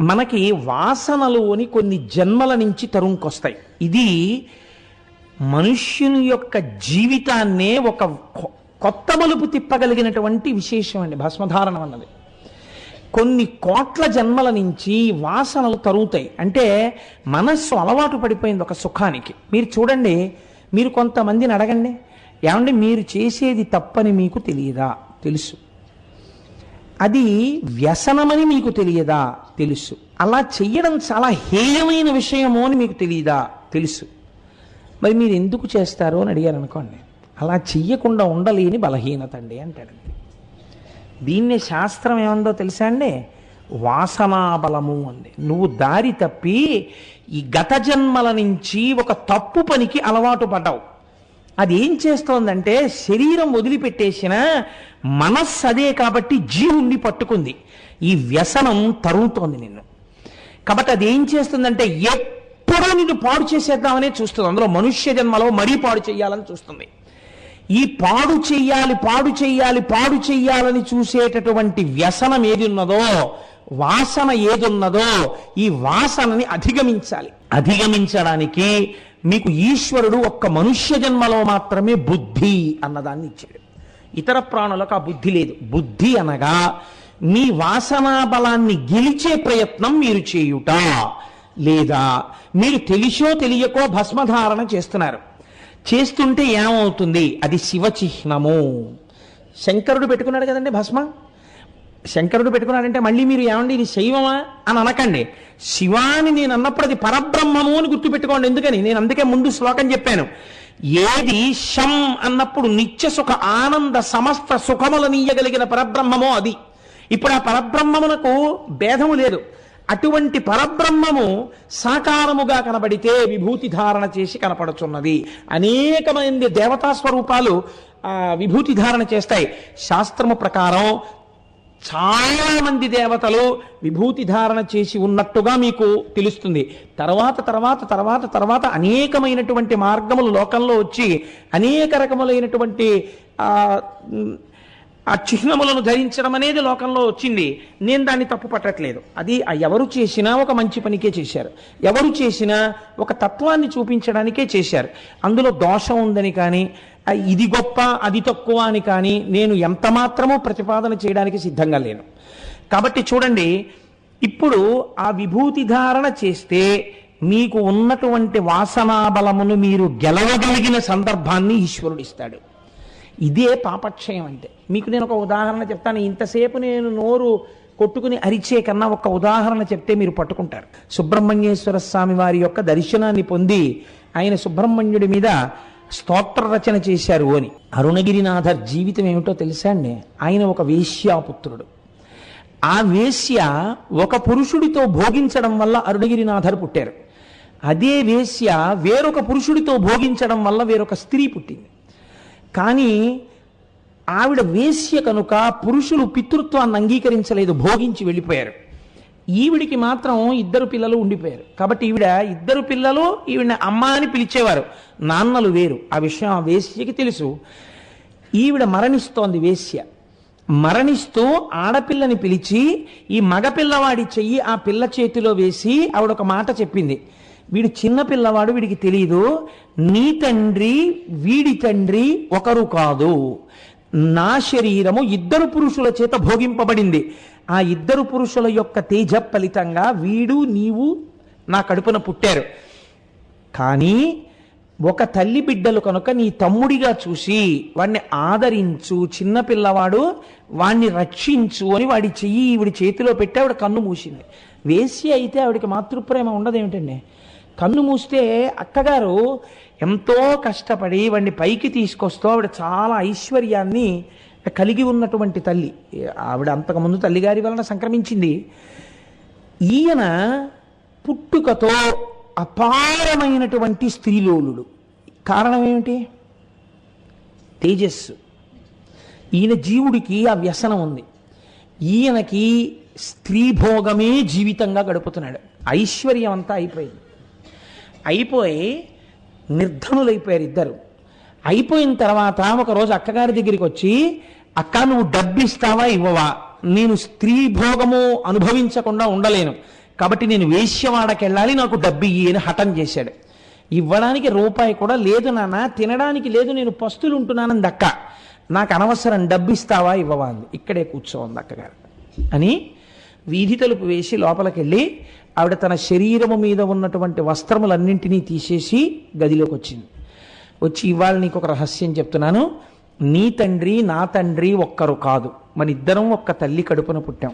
మనకి వాసనలు అని కొన్ని జన్మల నుంచి తరుంకొస్తాయి. ఇది మనుష్యుని యొక్క జీవితాన్నే ఒక కొత్త మలుపు తిప్పగలిగినటువంటి విశేషం అండి భస్మధారణం అన్నది. కొన్ని కోట్ల జన్మల నుంచి వాసనలు తరుగుతాయి. అంటే మనస్సు అలవాటు పడిపోయింది ఒక సుఖానికి. మీరు చూడండి, మీరు కొంతమందిని అడగండి, ఏమంటే మీరు చేసేది తప్పని మీకు తెలియదా? తెలుసు. అది వ్యసనమని మీకు తెలియదా? తెలుసు. అలా చెయ్యడం చాలా హేయమైన విషయము అని మీకు తెలియదా? తెలుసు. మరి మీరు ఎందుకు చేస్తారు అని అడిగారు అనుకోండి, అలా చెయ్యకుండా ఉండలేని బలహీనత అండి అంటాడండి. దీన్నే శాస్త్రం ఏముందో తెలుసా అండి? వాసనాబలము అంది. నువ్వు దారి తప్పి ఈ గత జన్మల నుంచి ఒక తప్పు పనికి అలవాటు పడ్డావు. అది ఏం చేస్తోందంటే శరీరం వదిలిపెట్టేసిన మనస్సు అదే కాబట్టి జీవుణ్ణి పట్టుకుంది. ఈ వ్యసనం తరుగుతోంది నిన్ను. కాబట్టి అది ఏం చేస్తుందంటే ఎప్పుడూ నిన్ను పాడు చేసేద్దామనే చూస్తుంది. అందులో మనుష్య జన్మలో మరీ పాడు చేయాలని చూస్తుంది. ఈ పాడు చెయ్యాలి పాడు చెయ్యాలి పాడు చెయ్యాలని చూసేటటువంటి వ్యసనం ఏది ఉన్నదో, వాసన ఏదున్నదో, ఈ వాసనని అధిగమించాలి. అధిగమించడానికి మీకు ఈశ్వరుడు ఒక్క మనుష్య జన్మలో మాత్రమే బుద్ధి అన్నదాన్ని ఇచ్చాడు. ఇతర ప్రాణులకు ఆ బుద్ధి లేదు. బుద్ధి అనగా మీ వాసనా బలాన్ని గెలిచే ప్రయత్నం మీరు చేయుట, లేదా మీరు తెలిసో తెలియకో భస్మధారణ చేస్తున్నారు. చేస్తుంటే ఏమవుతుంది? అది శివచిహ్నము. శంకరుడు పెట్టుకున్నాడు కదండి భస్మ. శంకరుడు పెట్టుకున్నాడంటే మళ్ళీ మీరు ఏమండి ఇది శైవమా అని అనకండి. శివాని నేను అన్నప్పుడు అది పరబ్రహ్మము అని గుర్తుపెట్టుకోండి. ఎందుకని నేను అందుకే ముందు శ్లోకం చెప్పాను. ఏది శం అన్నప్పుడు నిత్య సుఖ ఆనంద సమస్త సుఖములనీయగలిగిన పరబ్రహ్మమో అది. ఇప్పుడు ఆ పరబ్రహ్మమునకు భేదము లేదు. అటువంటి పరబ్రహ్మము సాకారముగా కనబడితే విభూతి ధారణ చేసి కనపడుచున్నది. అనేకమంది దేవతా స్వరూపాలు విభూతి ధారణ చేస్తాయి. శాస్త్రము ప్రకారం చాలా మంది దేవతలు విభూతి ధారణ చేసి ఉన్నట్టుగా మీకు తెలుస్తుంది. తర్వాత తర్వాత తర్వాత తర్వాత అనేకమైనటువంటి మార్గములు లోకంలో వచ్చి అనేక రకములైనటువంటి ఆ చిహ్నములను ధరించడం అనేది లోకంలో వచ్చింది. నేను దాన్ని తప్పు పట్టట్లేదు. అది ఎవరు చేసినా ఒక మంచి పనికే చేశారు. ఎవరు చేసినా ఒక తత్వాన్ని చూపించడానికే చేశారు. అందులో దోషం ఉందని కానీ ఇది గొప్ప అది తక్కువ అని కానీ నేను ఎంత మాత్రమూ ప్రతిపాదన చేయడానికి సిద్ధంగా లేను. కాబట్టి చూడండి, ఇప్పుడు ఆ విభూతి ధారణ చేస్తే మీకు ఉన్నటువంటి వాసనాబలమును మీరు గెలవగలిగిన సందర్భాన్ని ఈశ్వరుడు ఇస్తాడు. ఇదే పాపక్షయం అంటే. మీకు నేను ఒక ఉదాహరణ చెప్తాను. ఇంతసేపు నేను నోరు కొట్టుకుని అరిచే కన్నా ఒక ఉదాహరణ చెప్తే మీరు పట్టుకుంటారు. సుబ్రహ్మణ్యేశ్వర స్వామి వారి యొక్క దర్శనాన్ని పొంది ఆయన సుబ్రహ్మణ్యుడి మీద స్తోత్ర రచన చేశారు అని. అరుణగిరినాథర్ జీవితం ఏమిటో తెలుసా అండి? ఆయన ఒక వేశ్యాపుత్రుడు. ఆ వేశ్య ఒక పురుషుడితో భోగించడం వల్ల అరుణగిరినాథర్ పుట్టారు. అదే వేశ్య వేరొక పురుషుడితో భోగించడం వల్ల వేరొక స్త్రీ పుట్టింది. కానీ ఆవిడ వేశ్య కనుక పురుషులు పితృత్వాన్ని అంగీకరించలేదు, భోగించి వెళ్ళిపోయారు. ఈవిడికి మాత్రం 2 పిల్లలు ఉండిపోయారు. కాబట్టి ఈవిడ 2 పిల్లలు ఈవిడ అమ్మ అని పిలిచేవారు, నాన్నలు వేరు. ఆ విషయం ఆ వేశ్యకి తెలుసు. ఈవిడ మరణిస్తోంది. వేశ్య మరణిస్తూ ఆడపిల్లని పిలిచి ఈ మగపిల్లవాడి చెయ్యి ఆ పిల్ల చేతిలో వేసి ఆవిడ ఒక మాట చెప్పింది. వీడు చిన్న పిల్లవాడు, వీడికి తెలియదు. నీ తండ్రి వీడి తండ్రి ఒకరు కాదు. నా శరీరము 2 పురుషుల చేత భోగింపబడింది. ఆ 2 పురుషుల యొక్క తేజ ఫలితంగా వీడు నీవు నా కడుపున పుట్టారు. కానీ ఒక తల్లి బిడ్డలు కనుక నీ తమ్ముడిగా చూసి వాడిని ఆదరించు, చిన్నపిల్లవాడు వాడిని రక్షించు అని వాడి చెయ్యి ఈవిడి చేతిలో పెట్టి ఆవిడ కన్ను మూసింది. వేశ్య అయితే ఆవిడికి మాతృప్రేమ ఉండదేమిటండి? కన్ను మూస్తే అక్కగారు ఎంతో కష్టపడి వాడిని పైకి తీసుకొస్తూ ఆవిడ చాలా ఐశ్వర్యాన్ని కలిగి ఉన్నటువంటి తల్లి. ఆవిడ అంతకుముందు తల్లిగారి వలన సంక్రమించింది. ఈయన పుట్టుకతో అపారమైనటువంటి స్త్రీలోలుడు. కారణం ఏమిటి? తేజస్సు. ఈయన జీవుడికి ఆ వ్యసనం ఉంది. ఈయనకి స్త్రీభోగమే జీవితంగా గడుపుతున్నాడు. ఐశ్వర్యం అంతా అయిపోయి నిర్ధనులైపోయారు 2. అయిపోయిన తర్వాత ఒకరోజు అక్కగారి దగ్గరికి వచ్చి, అక్క నువ్వు డబ్బు ఇస్తావా ఇవ్వవా? నేను స్త్రీ భోగము అనుభవించకుండా ఉండలేను, కాబట్టి నేను వేశ్యవాడకి వెళ్ళాలి, నాకు డబ్బు ఇయ్యి అని హఠం చేశాడు. ఇవ్వడానికి రూపాయి కూడా లేదు నాన్న, తినడానికి లేదు, నేను పస్తులు ఉంటున్నానని దక్క, నాకు అనవసరం, డబ్బు ఇస్తావా ఇవ్వవా అంది. ఇక్కడే కూర్చోంది అక్కగారు అని వీధి తలుపు వేసి లోపలికి వెళ్ళి ఆవిడ తన శరీరము మీద ఉన్నటువంటి వస్త్రములన్నింటినీ తీసేసి గదిలోకి వచ్చింది. వచ్చి, ఇవాళ నీకు ఒక రహస్యం చెప్తున్నాను, నీ తండ్రి నా తండ్రి ఒక్కరు కాదు, మన ఇద్దరం ఒక్క తల్లి కడుపున పుట్టాం.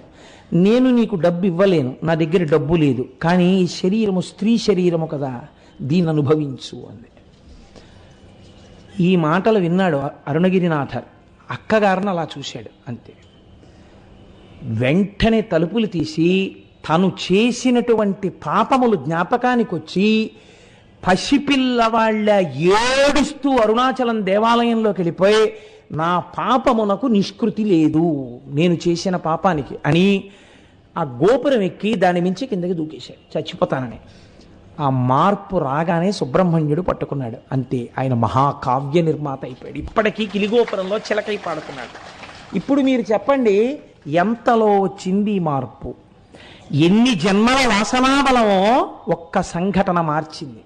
నేను నీకు డబ్బు ఇవ్వలేను, నా దగ్గర డబ్బు లేదు, కానీ ఈ శరీరము స్త్రీ శరీరము కదా, దీన్ని అనుభవించు అంది. ఈ మాటలు విన్నాడు అరుణగిరినాథర్. అక్కగారిని అలా చూశాడు అంతే. వెంటనే తలుపులు తీసి తను చేసినటువంటి పాపములు జ్ఞాపకానికి వచ్చి పసిపిల్లవాళ్ళ ఏడుస్తూ అరుణాచలం దేవాలయంలోకి వెళ్ళిపోయి, నా పాపమునకు నిష్కృతి లేదు, నేను చేసిన పాపానికి అని ఆ గోపురం ఎక్కి దాని మించి కిందకి దూకేశాడు చచ్చిపోతానని. ఆ మార్పు రాగానే సుబ్రహ్మణ్యుడు పట్టుకున్నాడు అంతే, ఆయన మహాకావ్య నిర్మాత అయిపోయాడు. ఇప్పటికీ కిలిగోపురంలో చిలకై పాడుతున్నాడు. ఇప్పుడు మీరు చెప్పండి, ఎంతలో వచ్చింది ఈ మార్పు? ఎన్ని జన్మల వాసనాబలమో ఒక్క సంఘటన మార్చింది.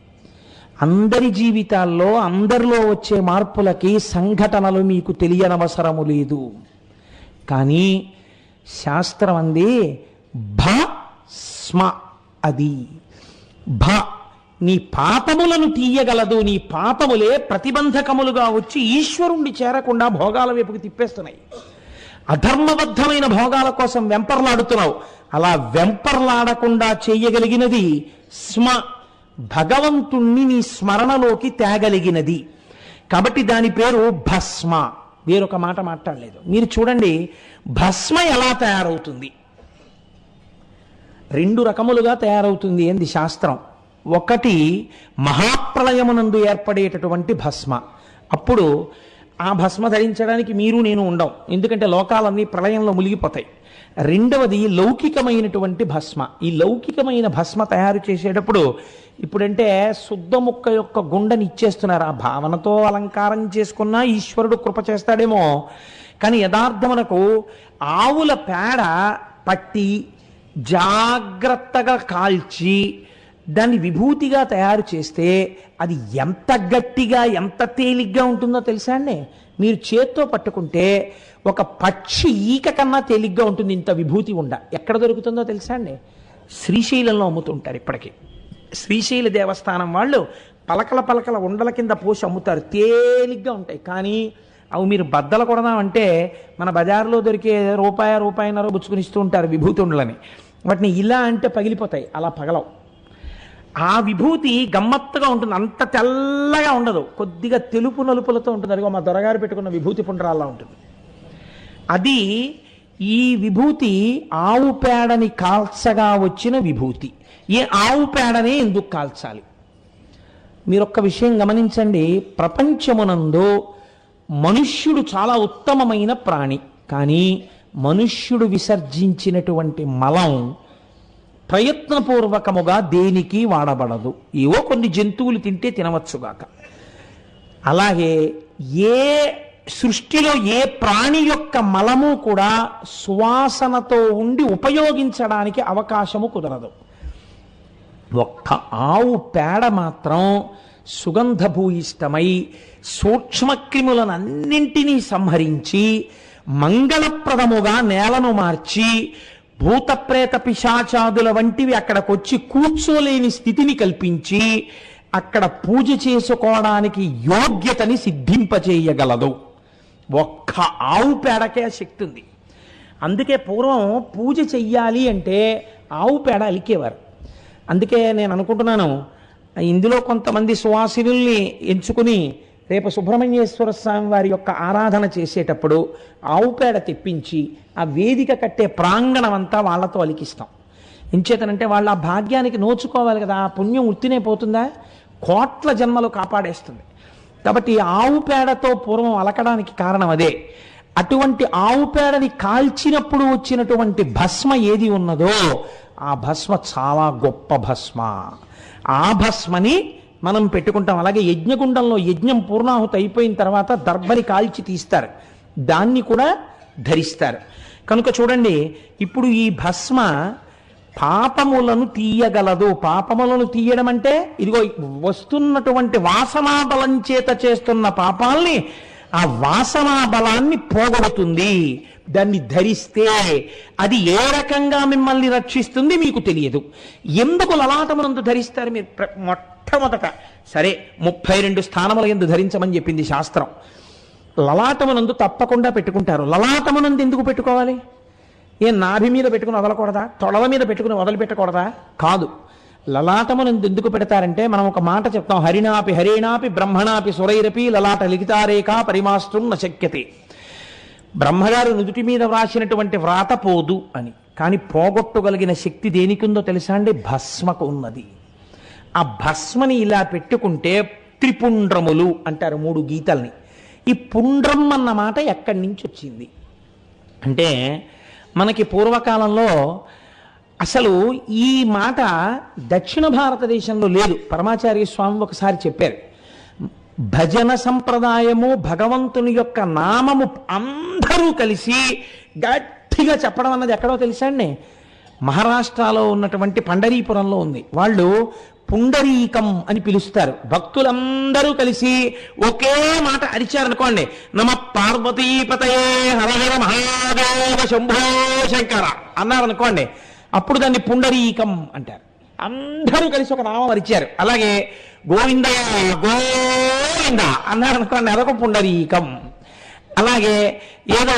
అందరి జీవితాల్లో అందరిలో వచ్చే మార్పులకి సంఘటనలు మీకు తెలియనవసరము లేదు. కానీ శాస్త్రం అంది భస్మ, అది నీ పాపములను తీయగలదు, నీ పాపములే ప్రతిబంధకములుగా వచ్చి ఈశ్వరుణ్ణి చేరకుండా భోగాల వైపుకి తిప్పేస్తున్నాయి. అధర్మబద్ధమైన భోగాల కోసం వెంపర్లాడుతున్నావు, అలా వెంపర్లాడకుండా చేయగలిగినది స్మ, భగవంతుణ్ణి నీ స్మరణలోకి తేగలిగినది. కాబట్టి దాని పేరు భస్మ. వేరొక మాట మాట్లాడలేదు. మీరు చూడండి, భస్మ ఎలా తయారవుతుంది? రెండు రకములుగా తయారవుతుంది ఏంది శాస్త్రం. ఒకటి మహాప్రళయమునందు ఏర్పడేటటువంటి భస్మ. అప్పుడు ఆ భస్మ ధరించడానికి మీరు నేను ఉండం, ఎందుకంటే లోకాలన్నీ ప్రళయంలో మునిగిపోతాయి. రెండవది లౌకికమైనటువంటి భస్మ. ఈ లౌకికమైన భస్మ తయారు చేసేటప్పుడు ఇప్పుడంటే శుద్ధ ముక్క యొక్క గుండని ఇచ్చేస్తున్నారు. ఆ భావనతో అలంకారం చేసుకున్నా ఈశ్వరుడు కృప చేస్తాడేమో, కానీ యథార్థమునకు ఆవుల పేడ పట్టి జాగ్రత్తగా కాల్చి దాన్ని విభూతిగా తయారు చేస్తే అది ఎంత గట్టిగా ఎంత తేలిగ్గా ఉంటుందో తెలుసా అండి? మీరు చేత్తో పట్టుకుంటే ఒక పక్షి ఈక కన్నా తేలిగ్గా ఉంటుంది ఇంత విభూతి ఉండ. ఎక్కడ దొరుకుతుందో తెలుసా అండి? శ్రీశైలంలో అమ్ముతుంటారు. ఇప్పటికీ శ్రీశైల దేవస్థానం వాళ్ళు పలకల పలకల ఉండల కింద పోసి అమ్ముతారు, తేలిగ్గా ఉంటాయి. కానీ అవి మీరు బద్దలు కొడదామంటే మన బజార్లో దొరికే రూపాయన్నర బుచ్చుకుని ఇస్తూ ఉంటారు విభూతి ఉండలని. వాటిని ఇలా అంటే పగిలిపోతాయి, అలా పగలవు. ఆ విభూతి గమ్మత్తుగా ఉంటుంది, అంత తెల్లగా ఉండదు, కొద్దిగా తెలుపు నలుపులతో ఉంటుంది. అదిగో మా దొరగారు పెట్టుకున్న విభూతి పుండ్రాల్లా ఉంటుంది. అది ఈ విభూతి ఆవు పేడని కాల్చగా వచ్చిన విభూతి. ఏ ఆవు పేడనే ఎందుకు కాల్చాలి? మీరొక్క విషయం గమనించండి. ప్రపంచమునందు మనుష్యుడు చాలా ఉత్తమమైన ప్రాణి, కానీ మనుష్యుడు విసర్జించినటువంటి మలం ప్రయత్నపూర్వకముగా దేనికి వాడబడదు. ఏవో కొన్ని జంతువులు తింటే తినవచ్చుగాక. అలాగే ఏ సృష్టిలో ఏ ప్రాణి యొక్క మలము కూడా సువాసనతో ఉండి ఉపయోగించడానికి అవకాశము కుదరదు. ఒక్క ఆవు పేడ మాత్రం సుగంధభూయిష్టమై సూక్ష్మక్రిములనన్నింటినీ సంహరించి మంగళప్రదముగా నేలను మార్చి భూతప్రేత పిశాచాదుల వంటివి అక్కడికొచ్చి కూర్చోలేని స్థితిని కల్పించి అక్కడ పూజ చేసుకోవడానికి యోగ్యతని సిద్ధింపచేయగలదు. ఒక్క ఆవు పేడకే శక్తి ఉంది. అందుకే పూర్వం పూజ చెయ్యాలి అంటే ఆవు పేడ అలికేవారు. అందుకే నేను అనుకుంటున్నాను, ఇందులో కొంతమంది సువాసినుల్ని ఎంచుకుని రేపు సుబ్రహ్మణ్యేశ్వర స్వామి వారి యొక్క ఆరాధన చేసేటప్పుడు ఆవు పేడ తెప్పించి ఆ వేదిక కట్టే ప్రాంగణం అంతా వాళ్లతో అలికిస్తాం. ఎంచేతనంటే వాళ్ళ ఆ భాగ్యానికి నోచుకోవాలి కదా, ఆ పుణ్యం ఉత్తినే పోతుందా? కోట్ల జన్మలు కాపాడేస్తుంది. కాబట్టి ఆవు పేడతో పూర్వం అలకడానికి కారణం అదే. అటువంటి ఆవు పేడని కాల్చినప్పుడు వచ్చినటువంటి భస్మ ఏది ఉన్నదో ఆ భస్మ చాలా గొప్ప భస్మ. ఆ భస్మని మనం పెట్టుకుంటాం. అలాగే యజ్ఞగుండంలో యజ్ఞం పూర్ణాహుతి అయిపోయిన తర్వాత దర్భని కాల్చి తీస్తారు, దాన్ని కూడా ధరిస్తారు. కనుక చూడండి, ఇప్పుడు ఈ భస్మ పాపములను తీయగలదు. పాపములను తీయడం అంటే ఇదిగో వస్తున్నటువంటి వాసనా బలం చేత చేస్తున్న పాపాల్ని ఆ వాసనా బలాన్ని పోగొడుతుంది. దాన్ని ధరిస్తే అది ఏ రకంగా మిమ్మల్ని రక్షిస్తుంది మీకు తెలియదు. ఎందుకు లలాటమునందు ధరిస్తారు మీరు? మొట్టమొదట సరే 32 స్థానముల యందు ధరించమని చెప్పింది శాస్త్రం. లలాటమునందు తప్పకుండా పెట్టుకుంటారు. లలాటమునందు ఎందుకు పెట్టుకోవాలి? నాభి మీద పెట్టుకుని వదలకూడదా? తొడల మీద పెట్టుకుని వదిలిపెట్టకూడదా? కాదు. లలాటమునందు ఎందుకు పెడతారంటే, మనం ఒక మాట చెప్తాం, హరిణాపి హరేణాపి బ్రహ్మణాపి సురైరపి లలాట లిఖితారేఖా పరిమాస్త్రం న శక్యతే. బ్రహ్మగారు నుదుటి మీద వ్రాసినటువంటి వ్రాత పోదు అని. కానీ పోగొట్టగలిగిన శక్తి దేనికిందో తెలుసా అండి? భస్మకు ఉన్నది. ఆ భస్మని ఇలా పెట్టుకుంటే త్రిపుండ్రములు అంటారు 3 గీతల్ని. ఈ పుండ్రం అన్న మాట ఎక్కడి నుంచి వచ్చింది అంటే, మనకి పూర్వకాలంలో అసలు ఈ మాట దక్షిణ భారతదేశంలో లేదు. పరమాచార్య స్వామి ఒకసారి చెప్పారు, భజన సంప్రదాయము, భగవంతుని యొక్క నామము అందరూ కలిసి గట్టిగా చెప్పడం అన్నది ఎక్కడో తెలుసా అండి? మహారాష్ట్రలో ఉన్నటువంటి పండరీపురంలో ఉంది. వాళ్ళు పుండరీకం అని పిలుస్తారు. భక్తులందరూ కలిసి ఒకే మాట అరిచారనుకోండి, నమ పార్వతీపతయే హర హర మహాదేవ శంభో శంకర అన్నారనుకోండి, అప్పుడు దాన్ని పుండరీకం అంటారు. అందరూ కలిసి ఒక నామం అరిచారు. అలాగే గోవింద గోవింద అన్నారనుకోండి, అదొక పుండరీకం. అలాగే ఏదో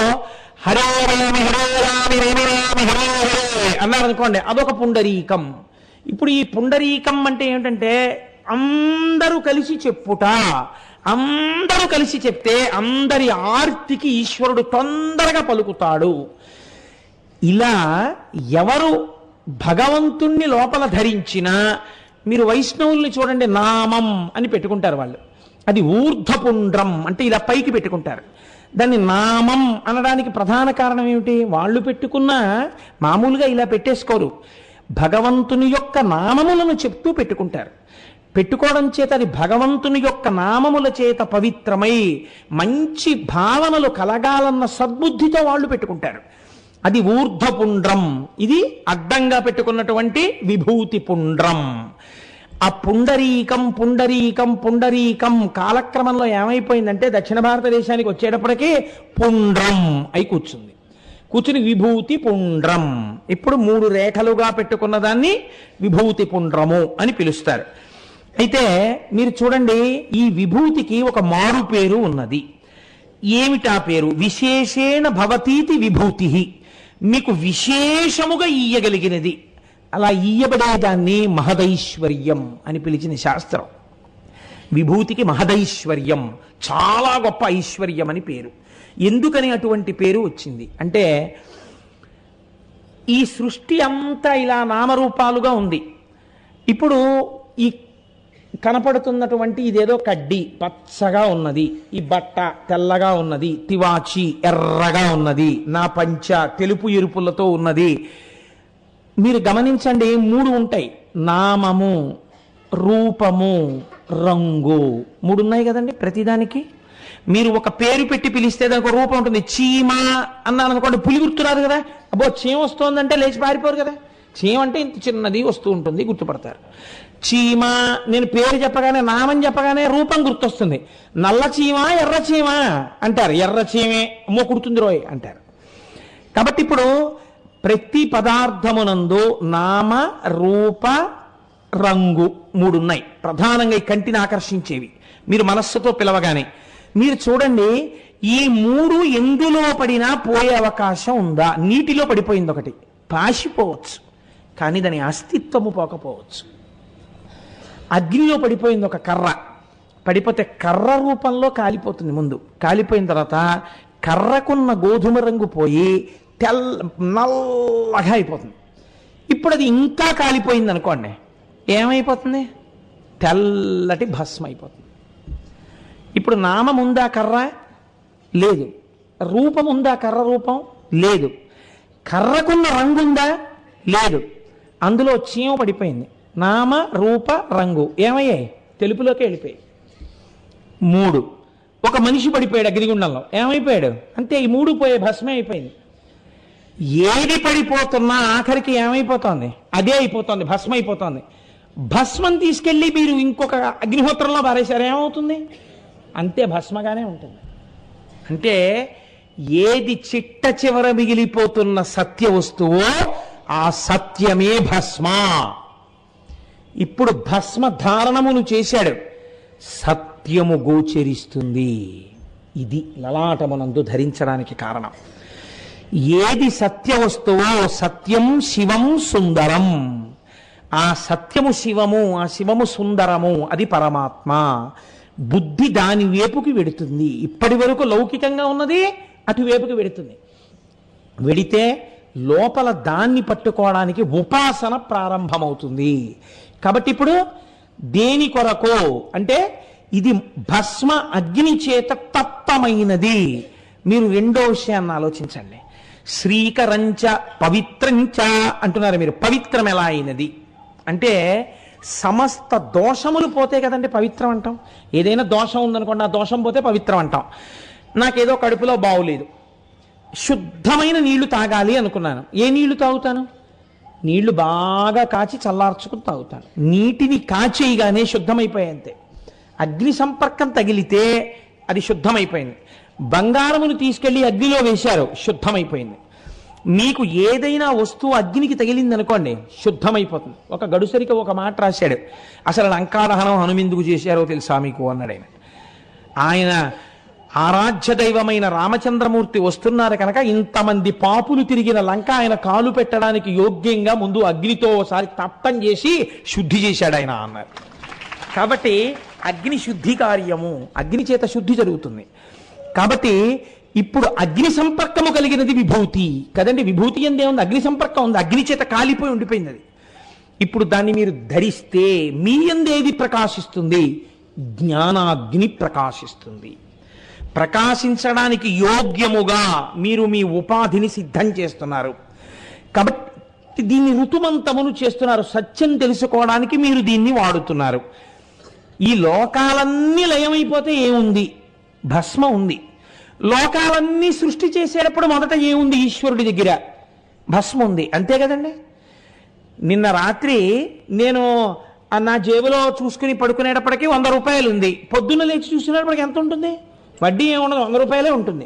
హరే రామి హరే రామి రామి రామి హరే హరే అన్నారనుకోండి, అదొక పుండరీకం. ఇప్పుడు ఈ పుండరీకం అంటే ఏమిటంటే అందరూ కలిసి చెప్పుట. అందరూ కలిసి చెప్తే అందరి ఆర్తికి ఈశ్వరుడు తొందరగా పలుకుతాడు. ఇలా ఎవరు భగవంతుణ్ణి లోపల ధరించినా, మీరు వైష్ణవుల్ని చూడండి, నామం అని పెట్టుకుంటారు వాళ్ళు. అది ఊర్ధ్వపుండ్రం అంటే ఇలా పైకి పెట్టుకుంటారు. దాన్ని నామం అనడానికి ప్రధాన కారణం ఏమిటి? వాళ్ళు పెట్టుకున్న మామూలుగా ఇలా పెట్టేసుకోరు. భగవంతుని యొక్క నామములను చెప్తూ పెట్టుకుంటారు. పెట్టుకోవడం చేత అది భగవంతుని యొక్క నామముల చేత పవిత్రమై మంచి భావనలు కలగాలన్న సద్బుద్ధితో వాళ్ళు పెట్టుకుంటారు. అది ఊర్ధ్వపుండ్రం. ఇది అడ్డంగా పెట్టుకున్నటువంటి విభూతి పుండ్రం. ఆ పుండరీకం పుండరీకం పుండరీకం కాలక్రమంలో ఏమైపోయిందంటే, దక్షిణ భారతదేశానికి వచ్చేటప్పటికీ పుండ్రం అయి కూర్చుని విభూతి పుండ్రం. ఇప్పుడు 3 రేఖలుగా పెట్టుకున్న దాన్ని విభూతి పుండ్రము అని పిలుస్తారు. అయితే మీరు చూడండి, ఈ విభూతికి ఒక మారు పేరు ఉన్నది. ఏమిటా పేరు? విశేషేణ భవతీతి విభూతి. మీకు విశేషముగా ఇయ్యగలిగినది. అలా ఇయ్యబడేదాన్ని మహదైశ్వర్యం అని పిలిచిన శాస్త్రం. విభూతికి మహదైశ్వర్యం, చాలా గొప్ప ఐశ్వర్యం అని పేరు. ఎందుకని అటువంటి పేరు వచ్చింది అంటే, ఈ సృష్టి అంతా ఇలా నామరూపాలుగా ఉంది. ఇప్పుడు ఈ కనపడుతున్నటువంటి ఇదేదో కడ్డీ పచ్చగా ఉన్నది, ఈ బట్ట తెల్లగా ఉన్నది, తివాచి ఎర్రగా ఉన్నది, నా పంచ తెలుపు ఎరుపులతో ఉన్నది. మీరు గమనించండి, 3 ఉంటాయి: నామము, రూపము, రంగు. 3 ఉన్నాయి కదండి ప్రతిదానికి. మీరు ఒక పేరు పెట్టి పిలిస్తే దానికి ఒక రూపం ఉంటుంది. చీమ అన్నాను అనుకోండి, పులి గుర్తురాదు కదా. అబ్బో చీమ వస్తోందంటే లేచి పారిపోరు కదా. చీమ అంటే ఇంత చిన్నది వస్తూ ఉంటుంది, గుర్తుపడతారు. చీమ, నేను పేరు చెప్పగానే, నామం చెప్పగానే రూపం గుర్తొస్తుంది. నల్ల చీమ ఎర్ర చీమ అంటారు. ఎర్ర చీమే అమ్మో కుడుతుంది రోయ్ అంటారు. కాబట్టి ఇప్పుడు ప్రతి పదార్థమునందు నామ, రూప, రంగు 3 ఉన్నాయి. ప్రధానంగా ఈ కంటిని ఆకర్షించేవి. మీరు మనస్సుతో పిలవగానే మీరు చూడండి, ఈ 3 ఎందులో పడినా పోయే అవకాశం ఉందా? నీటిలో పడిపోయింది ఒకటి, పాసిపోవచ్చు, కానీ దాని అస్తిత్వము పోకపోవచ్చు. అగ్నిలో పడిపోయింది ఒక కర్ర, పడిపోతే కర్ర రూపంలో కాలిపోతుంది. ముందు కాలిపోయిన తర్వాత కర్రకున్న గోధుమ రంగు పోయి నల్లగా అయిపోతుంది. ఇప్పుడు అది ఇంకా కాలిపోయింది అనుకోండి, ఏమైపోతుంది? తెల్లటి భస్మ అయిపోతుంది. ఇప్పుడు నామం ఉందా? కర్ర లేదు. రూపం ఉందా? కర్ర రూపం లేదు. కర్రకున్న రంగు ఉందా? లేదు. అందులో చీమ పడిపోయింది. నామ, రూప, రంగు ఏమయ్యాయి? తెలుపులోకి వెళ్ళిపోయాయి. 3. ఒక మనిషి పడిపోయాడు అగ్నిగుండంలో, ఏమైపోయాడు? అంతే, ఈ 3 పోయే భస్మే అయిపోయింది. ఏది పడిపోతున్నా ఆఖరికి ఏమైపోతుంది? అదే అయిపోతుంది, భస్మ అయిపోతుంది. భస్మం తీసుకెళ్ళి మీరు ఇంకొక అగ్నిహోత్రంలో పారేశారు, ఏమవుతుంది? అంతే, భస్మగానే ఉంటుంది. అంటే ఏది చిట్ట చివర మిగిలిపోతున్న సత్య వస్తువో ఆ సత్యమే భస్మ. ఇప్పుడు భస్మ ధారణమును చేశాడు, సత్యము గోచరిస్తుంది. ఇది లలాటమునందు ధరించడానికి కారణం. ఏది సత్య వస్తువో సత్యం శివం సుందరం. ఆ సత్యము శివము, ఆ శివము సుందరము, అది పరమాత్మ. బుద్ధి దాని వైపుకి వెడుతుంది. ఇప్పటి వరకు లౌకికంగా ఉన్నది అటువైపుకి వెడుతుంది. వెడితే లోపల దాన్ని పట్టుకోవడానికి ఉపాసన ప్రారంభమవుతుంది. కాబట్టి ఇప్పుడు దేని కొరకు అంటే ఇది భస్మ అగ్ని చేత తప్తమైనది. మీరు రెండో విషయాన్ని ఆలోచించండి. శ్రీకరంచ పవిత్రంచ అంటున్నారు మీరు. పవిత్రం ఎలా అయినది అంటే సమస్త దోషములు పోతే కదండి పవిత్రం అంటాం. ఏదైనా దోషం ఉందనుకోండి, ఆ దోషం పోతే పవిత్రం అంటాం. నాకేదో కడుపులో బావులేదు, శుద్ధమైన నీళ్లు తాగాలి అనుకున్నాను. ఏ నీళ్లు తాగుతాను? నీళ్లు బాగా కాచి చల్లార్చుకుని తాగుతాను. నీటిని కాచేయగానే శుద్ధమైపోయాయంతే. అగ్ని సంపర్కం తగిలితే అది శుద్ధమైపోయింది. బంగారమును తీసుకెళ్లి అగ్నిలో వేశారు, శుద్ధమైపోయింది. మీకు ఏదైనా వస్తువు అగ్నికి తగిలింది అనుకోండి, శుద్ధమైపోతుంది. ఒక గడుసరికి ఒక మాట రాశాడు, అసలు లంకాదహనం హనుమెందుకు చేశారో తెలుసా మీకు అన్నాడు ఆయన. ఆయన ఆరాధ్య దైవమైన రామచంద్రమూర్తి వస్తున్నారు కనుక ఇంతమంది పాపులు తిరిగిన లంక ఆయన కాలు పెట్టడానికి యోగ్యంగా ముందు అగ్నితో ఒకసారి తప్పం చేసి శుద్ధి చేశాడు ఆయన అన్నారు. కాబట్టి అగ్ని శుద్ధి కార్యము, అగ్ని చేత శుద్ధి జరుగుతుంది. కాబట్టి ఇప్పుడు అగ్ని సంపర్కము కలిగినది విభూతి కదండి. విభూతి ఎందే ఉంది, అగ్ని సంపర్కం ఉంది, అగ్ని చేత కాలిపోయి ఉండిపోయింది అది. ఇప్పుడు దాన్ని మీరు ధరిస్తే మీ ఎందేది ప్రకాశిస్తుంది? జ్ఞానాగ్ని ప్రకాశిస్తుంది. ప్రకాశించడానికి యోగ్యముగా మీరు మీ ఉపాధిని సిద్ధం చేస్తున్నారు. కాబట్టి దీన్ని ఋతుమంతమును చేస్తున్నారు. సత్యం తెలుసుకోవడానికి మీరు దీన్ని వాడుతున్నారు. ఈ లోకాలన్నీ లయమైపోతే ఏముంది? భస్మ ఉంది. లోకాలన్నీ సృష్టి చేసేటప్పుడు మొదట ఏముంది? ఈశ్వరుడి దగ్గర భస్మ ఉంది. అంతే కదండి. నిన్న రాత్రి నేను నా జేబులో చూసుకుని పడుకునేటప్పటికీ 100 రూపాయలు ఉంది. పొద్దున్న లేచి చూసినప్పటికి ఎంత ఉంటుంది? వడ్డీ ఏముండదు, 100 రూపాయలే ఉంటుంది.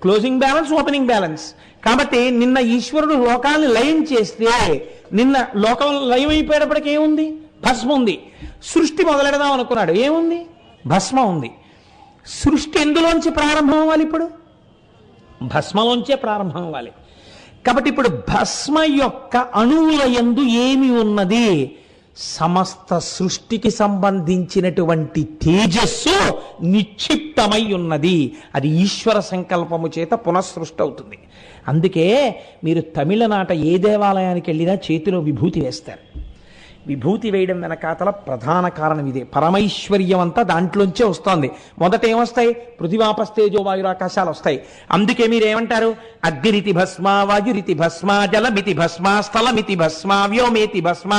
Closing balance, opening balance. కాబట్టి నిన్న ఈశ్వరుడు లోకాలను లయం చేస్తే నిన్న లోకం లయం అయిపోయేటప్పటికి ఏముంది? భస్మ ఉంది. సృష్టి మొదలెడదాం అనుకున్నాడు, ఏముంది? భస్మ ఉంది. సృష్టి ఎందులోంచి ప్రారంభం అవ్వాలి? ఇప్పుడు భస్మలోంచే ప్రారంభం అవ్వాలి. కాబట్టి ఇప్పుడు భస్మ యొక్క అణువుల యందు ఏమి ఉన్నది? సమస్త సృష్టికి సంబంధించినటువంటి తేజస్సు నిక్షిప్తమై ఉన్నది. అది ఈశ్వర సంకల్పము చేత పునఃసృష్టి అవుతుంది. అందుకే మీరు తమిళనాట ఏ దేవాలయానికి వెళ్ళినా చేతిలో విభూతి వేస్తారు. విభూతి వేయడం వెనకాతల ప్రధాన కారణం ఇదే. పరమైశ్వర్యం అంతా దాంట్లోంచే వస్తోంది. మొదట ఏమొస్తాయి? పృథివాపస్తేజో వాయురాకాశాలు వస్తాయి. అందుకే మీరేమంటారు? అగ్నిరితి భస్మ, వాయురితి భస్మ, జలమితి భస్మ, స్థలమితి భస్మ, వ్యోమేతి భస్మ,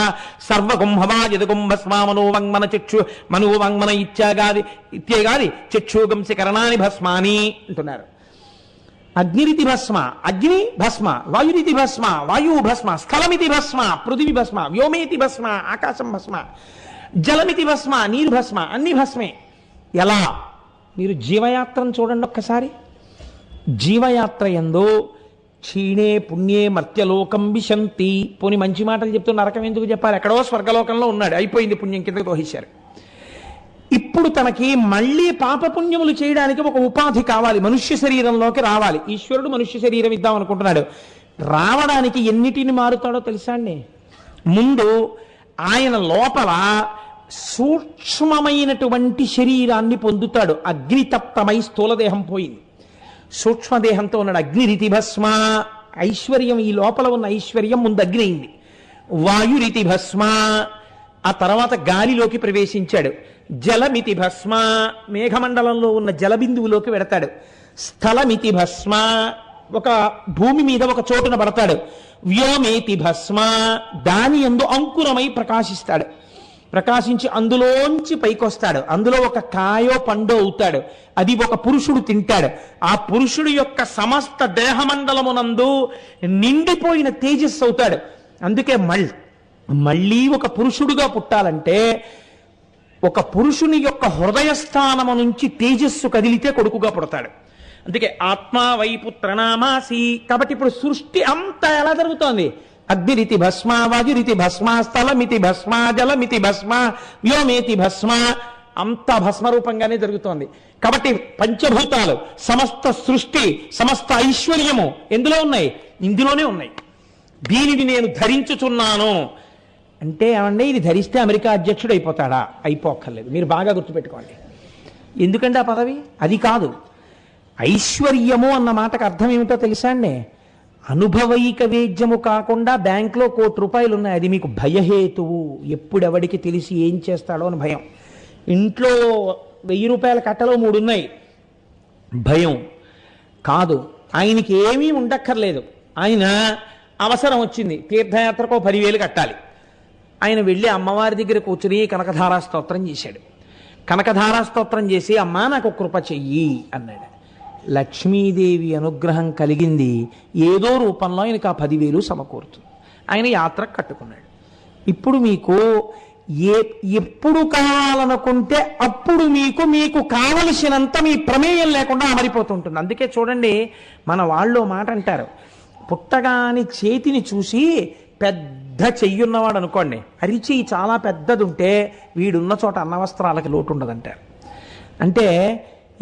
సర్వగుంహవా యదుగుంభస్మ, మనోవంగ్మన చక్షు మనోవంగ్మన ఇత్యేగాది చక్షుగంసి కరణాని భస్మాని అంటున్నారు. అగ్నిరితి భస్మ, అగ్ని భస్మ, వాయురితి భస్మ, వాయువు భస్మ, స్థలమితి భస్మ, పృథివీ భస్మ, వ్యోమేతి భస్మ, ఆకాశం భస్మ, జలమితి భస్మ, నీరు భస్మ, అన్ని భస్మే. ఎలా? మీరు జీవయాత్రను చూడండి ఒక్కసారి. జీవయాత్ర యందు క్షీణే పుణ్యే మర్త్యలోకం విశంతి. పోని మంచి మాటలు చెప్తూ నరకం ఎందుకు చెప్పాలి? ఎక్కడో స్వర్గలోకంలో ఉన్నాడు, అయిపోయింది, పుణ్యం కిందకు తోహించారు. ఇప్పుడు తనకి మళ్ళీ పాపపుణ్యములు చేయడానికి ఒక ఉపాధి కావాలి, మనుష్య శరీరంలోకి రావాలి. ఈశ్వరుడు మనుష్య శరీరం ఇద్దాం అనుకుంటున్నాడు. రావడానికి ఎన్నిటిని మారుతాడో తెలుసా అండి? ముందు ఆయన లోపల సూక్ష్మమైనటువంటి శరీరాన్ని పొందుతాడు. అగ్నితప్తమై స్థూలదేహం పోయింది, సూక్ష్మదేహంతో ఉన్నాడు. అగ్నిరితి భస్మ, ఐశ్వర్యం, ఈ లోపల ఉన్న ఐశ్వర్యం ముందు అగ్ని అయింది. వాయురితి భస్మ, ఆ తర్వాత గాలిలోకి ప్రవేశించాడు. జలమితి భస్మ, మేఘమండలంలో ఉన్న జలబిందువులోకి వెడతాడు. స్థలమితి భస్మ, ఒక భూమి మీద ఒక చోటున పడతాడు. వ్యోమేతి భస్మ, దాని యందు అంకురమై ప్రకాశిస్తాడు. ప్రకాశించి అందులోంచి పైకొస్తాడు. అందులో ఒక కాయో పండో అవుతాడు. అది ఒక పురుషుడు తింటాడు. ఆ పురుషుడు యొక్క సమస్త దేహమండలమునందు నిండిపోయిన తేజస్సు అవుతాడు. అందుకే మళ్ళీ ఒక పురుషుడుగా పుట్టాలంటే ఒక పురుషుని యొక్క హృదయస్థానము నుంచి తేజస్సు కదిలితే కొడుకుగా పుడతాడు. అందుకే ఆత్మా వైపుత్రనామాసి. కాబట్టి ఇప్పుడు సృష్టి అంతా ఎలా జరుగుతోంది? అగ్నిరితి భస్మ, వాయురితి భస్మ, స్థలమితి భస్మ, జలమితి భస్మ, వ్యోమేతి భస్మ, అంతా భస్మరూపంగానే జరుగుతోంది. కాబట్టి పంచభూతాలు, సమస్త సృష్టి, సమస్త ఐశ్వర్యము ఎందులో ఉన్నాయి? ఇందులోనే ఉన్నాయి. దీనిని నేను ధరించుచున్నాను అంటే ఏమంటే ఇది ధరిస్తే అమెరికా అధ్యక్షుడు అయిపోతాడా? అయిపోక్కర్లేదు. మీరు బాగా గుర్తుపెట్టుకోండి. ఎందుకంటే ఆ పదవి అది కాదు. ఐశ్వర్యము అన్న మాటకు అర్థం ఏమిటో తెలుసా అండి? అనుభవైక వేద్యము కాకుండా బ్యాంకులో ₹1,00,00,000 ఉన్నాయి, అది మీకు భయహేతువు. ఎప్పుడెవడికి తెలిసి ఏం చేస్తాడో అని భయం. ఇంట్లో ₹1000 కట్టలో 3 ఉన్నాయి, భయం కాదు. ఆయనకి ఏమీ ఉండక్కర్లేదు. ఆయన అవసరం వచ్చింది, తీర్థయాత్రకు 10,000 కట్టాలి. ఆయన వెళ్ళి అమ్మవారి దగ్గర కూర్చుని కనకధారా స్తోత్రం చేశాడు. కనకధారా స్తోత్రం చేసి అమ్మా నాకు కృప చెయ్యి అన్నాడు. లక్ష్మీదేవి అనుగ్రహం కలిగింది. ఏదో రూపంలో ఆయనకు ఆ 10,000 సమకూరుతుంది. ఆయన యాత్ర కట్టుకున్నాడు. ఇప్పుడు మీకు ఎప్పుడు కావాలనుకుంటే అప్పుడు మీకు కావలసినంత మీ ప్రమేయం లేకుండా అమరిపోతుంటుంది. అందుకే చూడండి, మన వాళ్ళు మాట అంటారు, పుట్టగాని చేతిని చూసి పెద్ద చెయ్యున్నవాడు అనుకోండి, అరిచేయి చాలా పెద్దది ఉంటే వీడున్న చోట అన్నవస్త్రాలకి లోటు ఉండదంటారు. అంటే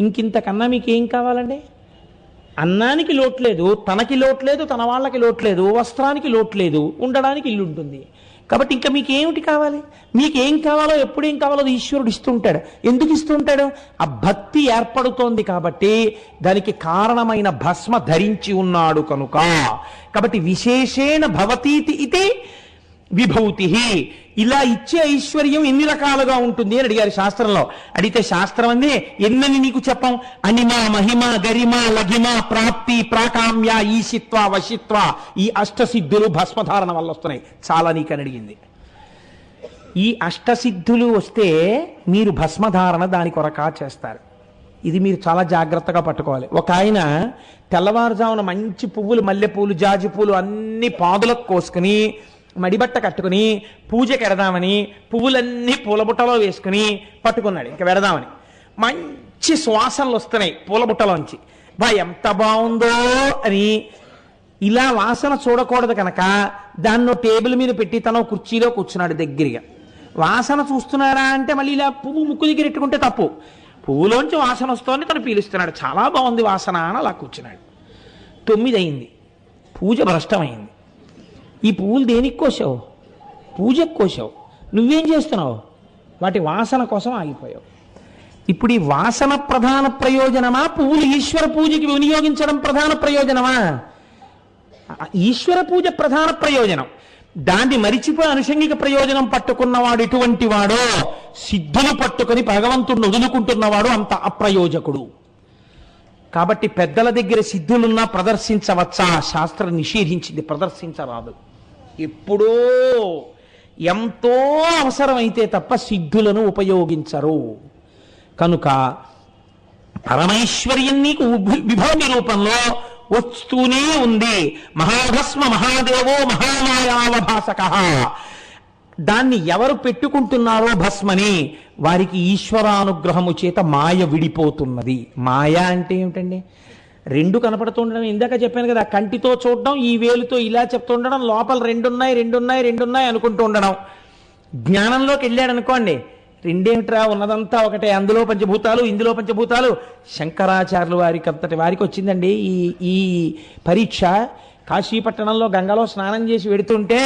ఇంకింతకన్నా మీకు ఏం కావాలండి? అన్నానికి లోట్లేదు, తనకి లోట్లేదు, తన వాళ్ళకి లోట్లేదు, వస్త్రానికి లోట్లేదు, ఉండడానికి ఇల్లు ఉంటుంది. కాబట్టి ఇంకా మీకు ఏమిటి కావాలి? మీకేం కావాలో ఎప్పుడేం కావాలో అది ఈశ్వరుడు ఇస్తుంటాడు. ఎందుకు ఇస్తుంటాడు? ఆ భక్తి ఏర్పడుతోంది కాబట్టి, దానికి కారణమైన భస్మ ధరించి ఉన్నాడు కనుక. కాబట్టి విశేషేణ భవతీతి ఇది విభూతి. ఇలా ఇచ్చే ఐశ్వర్యం ఎన్ని రకాలుగా ఉంటుంది అని అడిగారు శాస్త్రంలో. అడిగితే శాస్త్రం అంది, ఎన్నని నీకు చెప్పం? అనిమ, మహిమ, గరిమ, లఘిమ, ప్రాప్తి, ప్రాకామ్య, ఈశిత్వ, వశిత్వ, ఈ అష్టసిద్ధులు భస్మధారణ వల్ల వస్తున్నాయి. చాలా నీకని అడిగింది. ఈ అష్టసిద్ధులు వస్తే మీరు భస్మధారణ దాని కొరకా చేస్తారు. ఇది మీరు చాలా జాగ్రత్తగా పట్టుకోవాలి. ఒక ఆయన తెల్లవారుజామున మంచి పువ్వులు, మల్లెపూలు, జాజి పూలు అన్ని పాదులకు కోసుకుని మడిబట్ట కట్టుకుని పూజకి ఎడదామని పువ్వులన్నీ పూలబుట్టలో వేసుకుని పట్టుకున్నాడు. ఇంకా వెడదామని మంచి సువాసనలు వస్తున్నాయి పూలబుట్టలోంచి. ఎంత బాగుందో అని ఇలా వాసన చూడకూడదు కనుక దాన్నో టేబుల్ మీద పెట్టి తన కుర్చీలో కూర్చున్నాడు దగ్గరగా. వాసన చూస్తున్నాడా అంటే మళ్ళీ ఇలా పువ్వు ముక్కు దగ్గర ఎట్టుకుంటే తప్పు. పువ్వులోంచి వాసన వస్తోంది, తను పీలుస్తున్నాడు. చాలా బాగుంది వాసన అని అలా కూర్చున్నాడు. 9 అయింది, పూజ భ్రష్టమైంది. ఈ పువ్వులు దేనికి కోసావు? పూజకు కోసావు. నువ్వేం చేస్తున్నావు? వాటి వాసన కోసం ఆగిపోయావు. ఇప్పుడు ఈ వాసన ప్రధాన ప్రయోజనమా? పువ్వులు ఈశ్వర పూజకి వినియోగించడం ప్రధాన ప్రయోజనమా? ఈశ్వర పూజ ప్రధాన ప్రయోజనం. దాన్ని మరిచిపోయి అనుషంగిక ప్రయోజనం పట్టుకున్నవాడు ఎటువంటి వాడో, సిద్ధులు పట్టుకుని భగవంతుడిని వదులుకుంటున్నవాడు అంత అప్రయోజకుడు. కాబట్టి పెద్దల దగ్గర సిద్ధులున్నా ప్రదర్శించవచ్చా? శాస్త్రం నిషేధించింది, ప్రదర్శించరాదు. ఎప్పుడో ఎంతో అవసరమైతే తప్ప సిద్ధులను ఉపయోగించరు. కనుక పరమైశ్వర్యం నీకు విభూతి రూపంలో వస్తూనే ఉంది. మహాభస్మ మహాదేవో మహామాయావభాసక. దాన్ని ఎవరు పెట్టుకుంటున్నారో భస్మని, వారికి ఈశ్వరానుగ్రహము చేత మాయ విడిపోతున్నది. మాయ అంటే ఏమిటండి? 2 కనపడుతుండడం. ఇందాక చెప్పాను కదా, కంటితో చూడడం, ఈ వేలుతో ఇలా చెప్తుండడం, లోపల 2 ఉన్నాయి అనుకుంటూ ఉండడం. జ్ఞానంలోకి వెళ్ళాడు అనుకోండి, 2 ఏమిట్రా, ఉన్నదంతా ఒకటే, అందులో పంచభూతాలు, ఇందులో పంచభూతాలు. శంకరాచార్యులు వారికి వచ్చిందండి ఈ పరీక్ష. కాశీపట్టణంలో గంగలో స్నానం చేసి వెడుతుంటే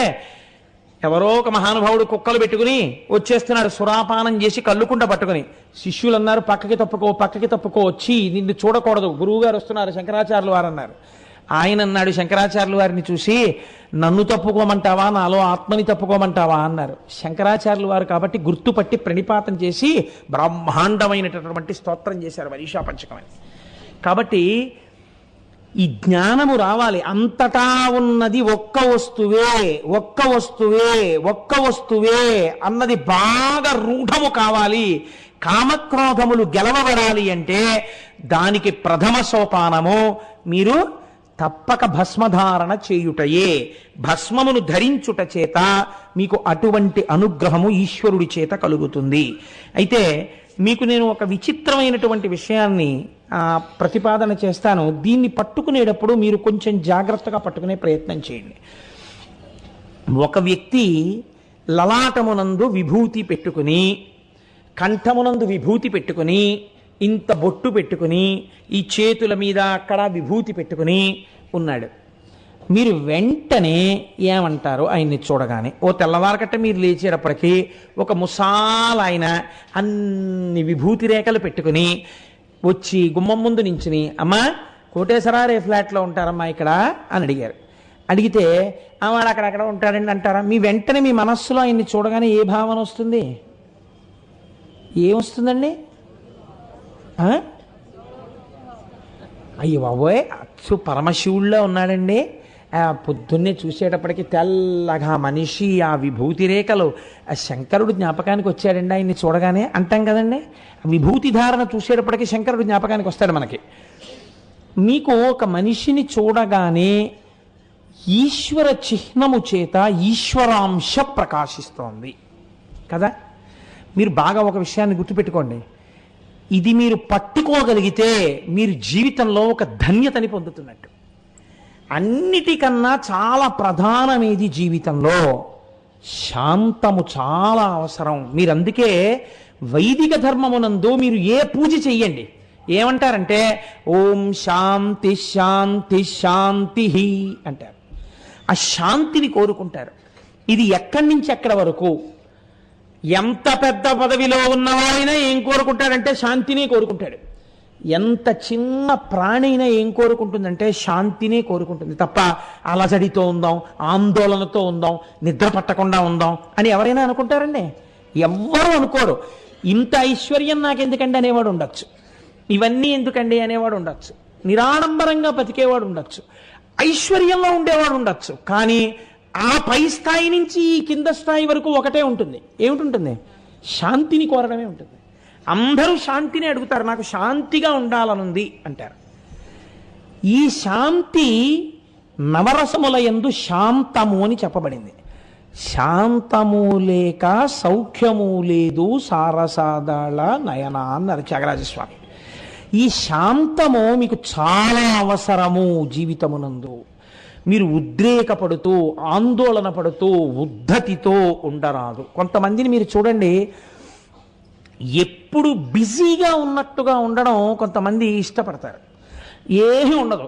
ఎవరో ఒక మహానుభావుడు కుక్కలు పెట్టుకుని వచ్చేస్తున్నాడు, సురాపానం చేసి కళ్ళుకుంట పట్టుకుని. శిష్యులు అన్నారు, పక్కకి తప్పుకో, వచ్చి నిన్ను చూడకూడదు, గురువుగారు వస్తున్నారు, శంకరాచార్యులు వారు అన్నారు. ఆయన అన్నాడు శంకరాచార్యులు వారిని చూసి, నన్ను తప్పుకోమంటావా, నాలో ఆత్మని తప్పుకోమంటావా అన్నారు. శంకరాచార్యులు వారు కాబట్టి గుర్తుపట్టి ప్రణిపాతం చేసి బ్రహ్మాండమైనటువంటి స్తోత్రం చేశారు మనీషా పంచకం అని. కాబట్టి ఈ జ్ఞానము రావాలి. అంతటా ఉన్నది ఒక్క వస్తువే, ఒక్క వస్తువే, ఒక్క వస్తువే అన్నది బాగా రూఢము కావాలి. కామక్రోధములు గెలవబడాలి అంటే దానికి ప్రథమ సోపానము మీరు తప్పక భస్మధారణ చేయుటయే. భస్మమును ధరించుట చేత మీకు అటువంటి అనుగ్రహము ఈశ్వరుడి చేత కలుగుతుంది. అయితే మీకు నేను ఒక విచిత్రమైనటువంటి విషయాన్ని ప్రతిపాదన చేస్తాను. దీన్ని పట్టుకునేటప్పుడు మీరు కొంచెం జాగ్రత్తగా పట్టుకునే ప్రయత్నం చేయండి. ఒక వ్యక్తి లలాటమునందు విభూతి పెట్టుకుని, కంఠమునందు విభూతి పెట్టుకుని, ఇంత బొట్టు పెట్టుకుని, ఈ చేతుల మీద అక్కడ విభూతి పెట్టుకుని ఉన్నాడు. మీరు వెంటనే ఏమంటారు ఆయన్ని చూడగానే? ఓ తెల్లవారకట్ట మీరు లేచేటప్పటికీ ఒక ముసాలైన అన్ని విభూతి రేఖలు పెట్టుకుని వచ్చి గుమ్మం ముందు నించుని, అమ్మా కోటేశ్వరారే ఫ్లాట్లో ఉంటారమ్మా ఇక్కడ అని అడిగారు. అడిగితే వాడు అక్కడక్కడ ఉంటాడండి అంటారా? మీ వెంటనే మీ మనస్సులో ఆయన్ని చూడగానే ఏ భావన వస్తుంది? ఏమొస్తుందండి? అయ్యో బాబోయ్, అచ్చు పరమశివుల్లో ఉన్నాడండి, పొద్దున్నే చూసేటప్పటికి తెల్లగా మనిషి, ఆ విభూతి రేఖలు, ఆ శంకరుడు జ్ఞాపకానికి వచ్చాడండి ఆయన్ని చూడగానే అంటాం కదండి. విభూతి ధారణ చూసేటప్పటికి శంకరుడు జ్ఞాపకానికి వస్తాడు మనకి. మీకు ఒక మనిషిని చూడగానే ఈశ్వర చిహ్నము చేత ఈశ్వరాంశ ప్రకాశిస్తోంది కదా. మీరు బాగా ఒక విషయాన్ని గుర్తుపెట్టుకోండి. ఇది మీరు పట్టుకోగలిగితే మీరు జీవితంలో ఒక ధన్యతని పొందుతున్నట్టు. అన్నిటికన్నా చాలా ప్రధానమేది జీవితంలో? శాంతము చాలా అవసరం. మీరు అందుకే వైదిక ధర్మమునందు మీరు ఏ పూజ చెయ్యండి ఏమంటారంటే ఓం శాంతి శాంతి శాంతి అంటారు. ఆ శాంతిని కోరుకుంటారు. ఇది ఎక్కడి నుంచి ఎక్కడి వరకు? ఎంత పెద్ద పదవిలో ఉన్నవాడైనా ఏం కోరుకుంటాడంటే శాంతినే కోరుకుంటాడు. ఎంత చిన్న ప్రాణైనా ఏం కోరుకుంటుందంటే శాంతినే కోరుకుంటుంది తప్ప అలజడితో ఉందాం, ఆందోళనతో ఉందాం, నిద్ర పట్టకుండా ఉందాం అని ఎవరైనా అనుకుంటారండి? ఎవ్వరూ అనుకోరు. ఇంత ఐశ్వర్యం నాకెందుకండి అనేవాడు ఉండొచ్చు, ఇవన్నీ ఎందుకండి అనేవాడు ఉండొచ్చు, నిరాడంబరంగా బతికేవాడు ఉండొచ్చు, ఐశ్వర్యంలో ఉండేవాడు ఉండొచ్చు. కానీ ఆ పై స్థాయి నుంచి ఈ కింద స్థాయి వరకు ఒకటే ఉంటుంది. ఏమిటి? శాంతిని కోరడమే ఉంటుంది. అందరూ శాంతిని అడుగుతారు, నాకు శాంతిగా ఉండాలనుంది అంటారు. ఈ శాంతి నవరసముల యందు శాంతము అని చెప్పబడింది. శాంతము లేక సౌఖ్యము లేదు సారసాదళ నయన అన్నారు త్యాగరాజస్వామి. ఈ శాంతము మీకు చాలా అవసరము జీవితమునందు. మీరు ఉద్రేకపడుతూ ఆందోళన పడుతూ ఉద్ధతితో ఉండరాదు. కొంతమందిని మీరు చూడండి, ఎప్పుడు బిజీగా ఉన్నట్టుగా ఉండడం కొంతమంది ఇష్టపడతారు. ఏమీ ఉండదు,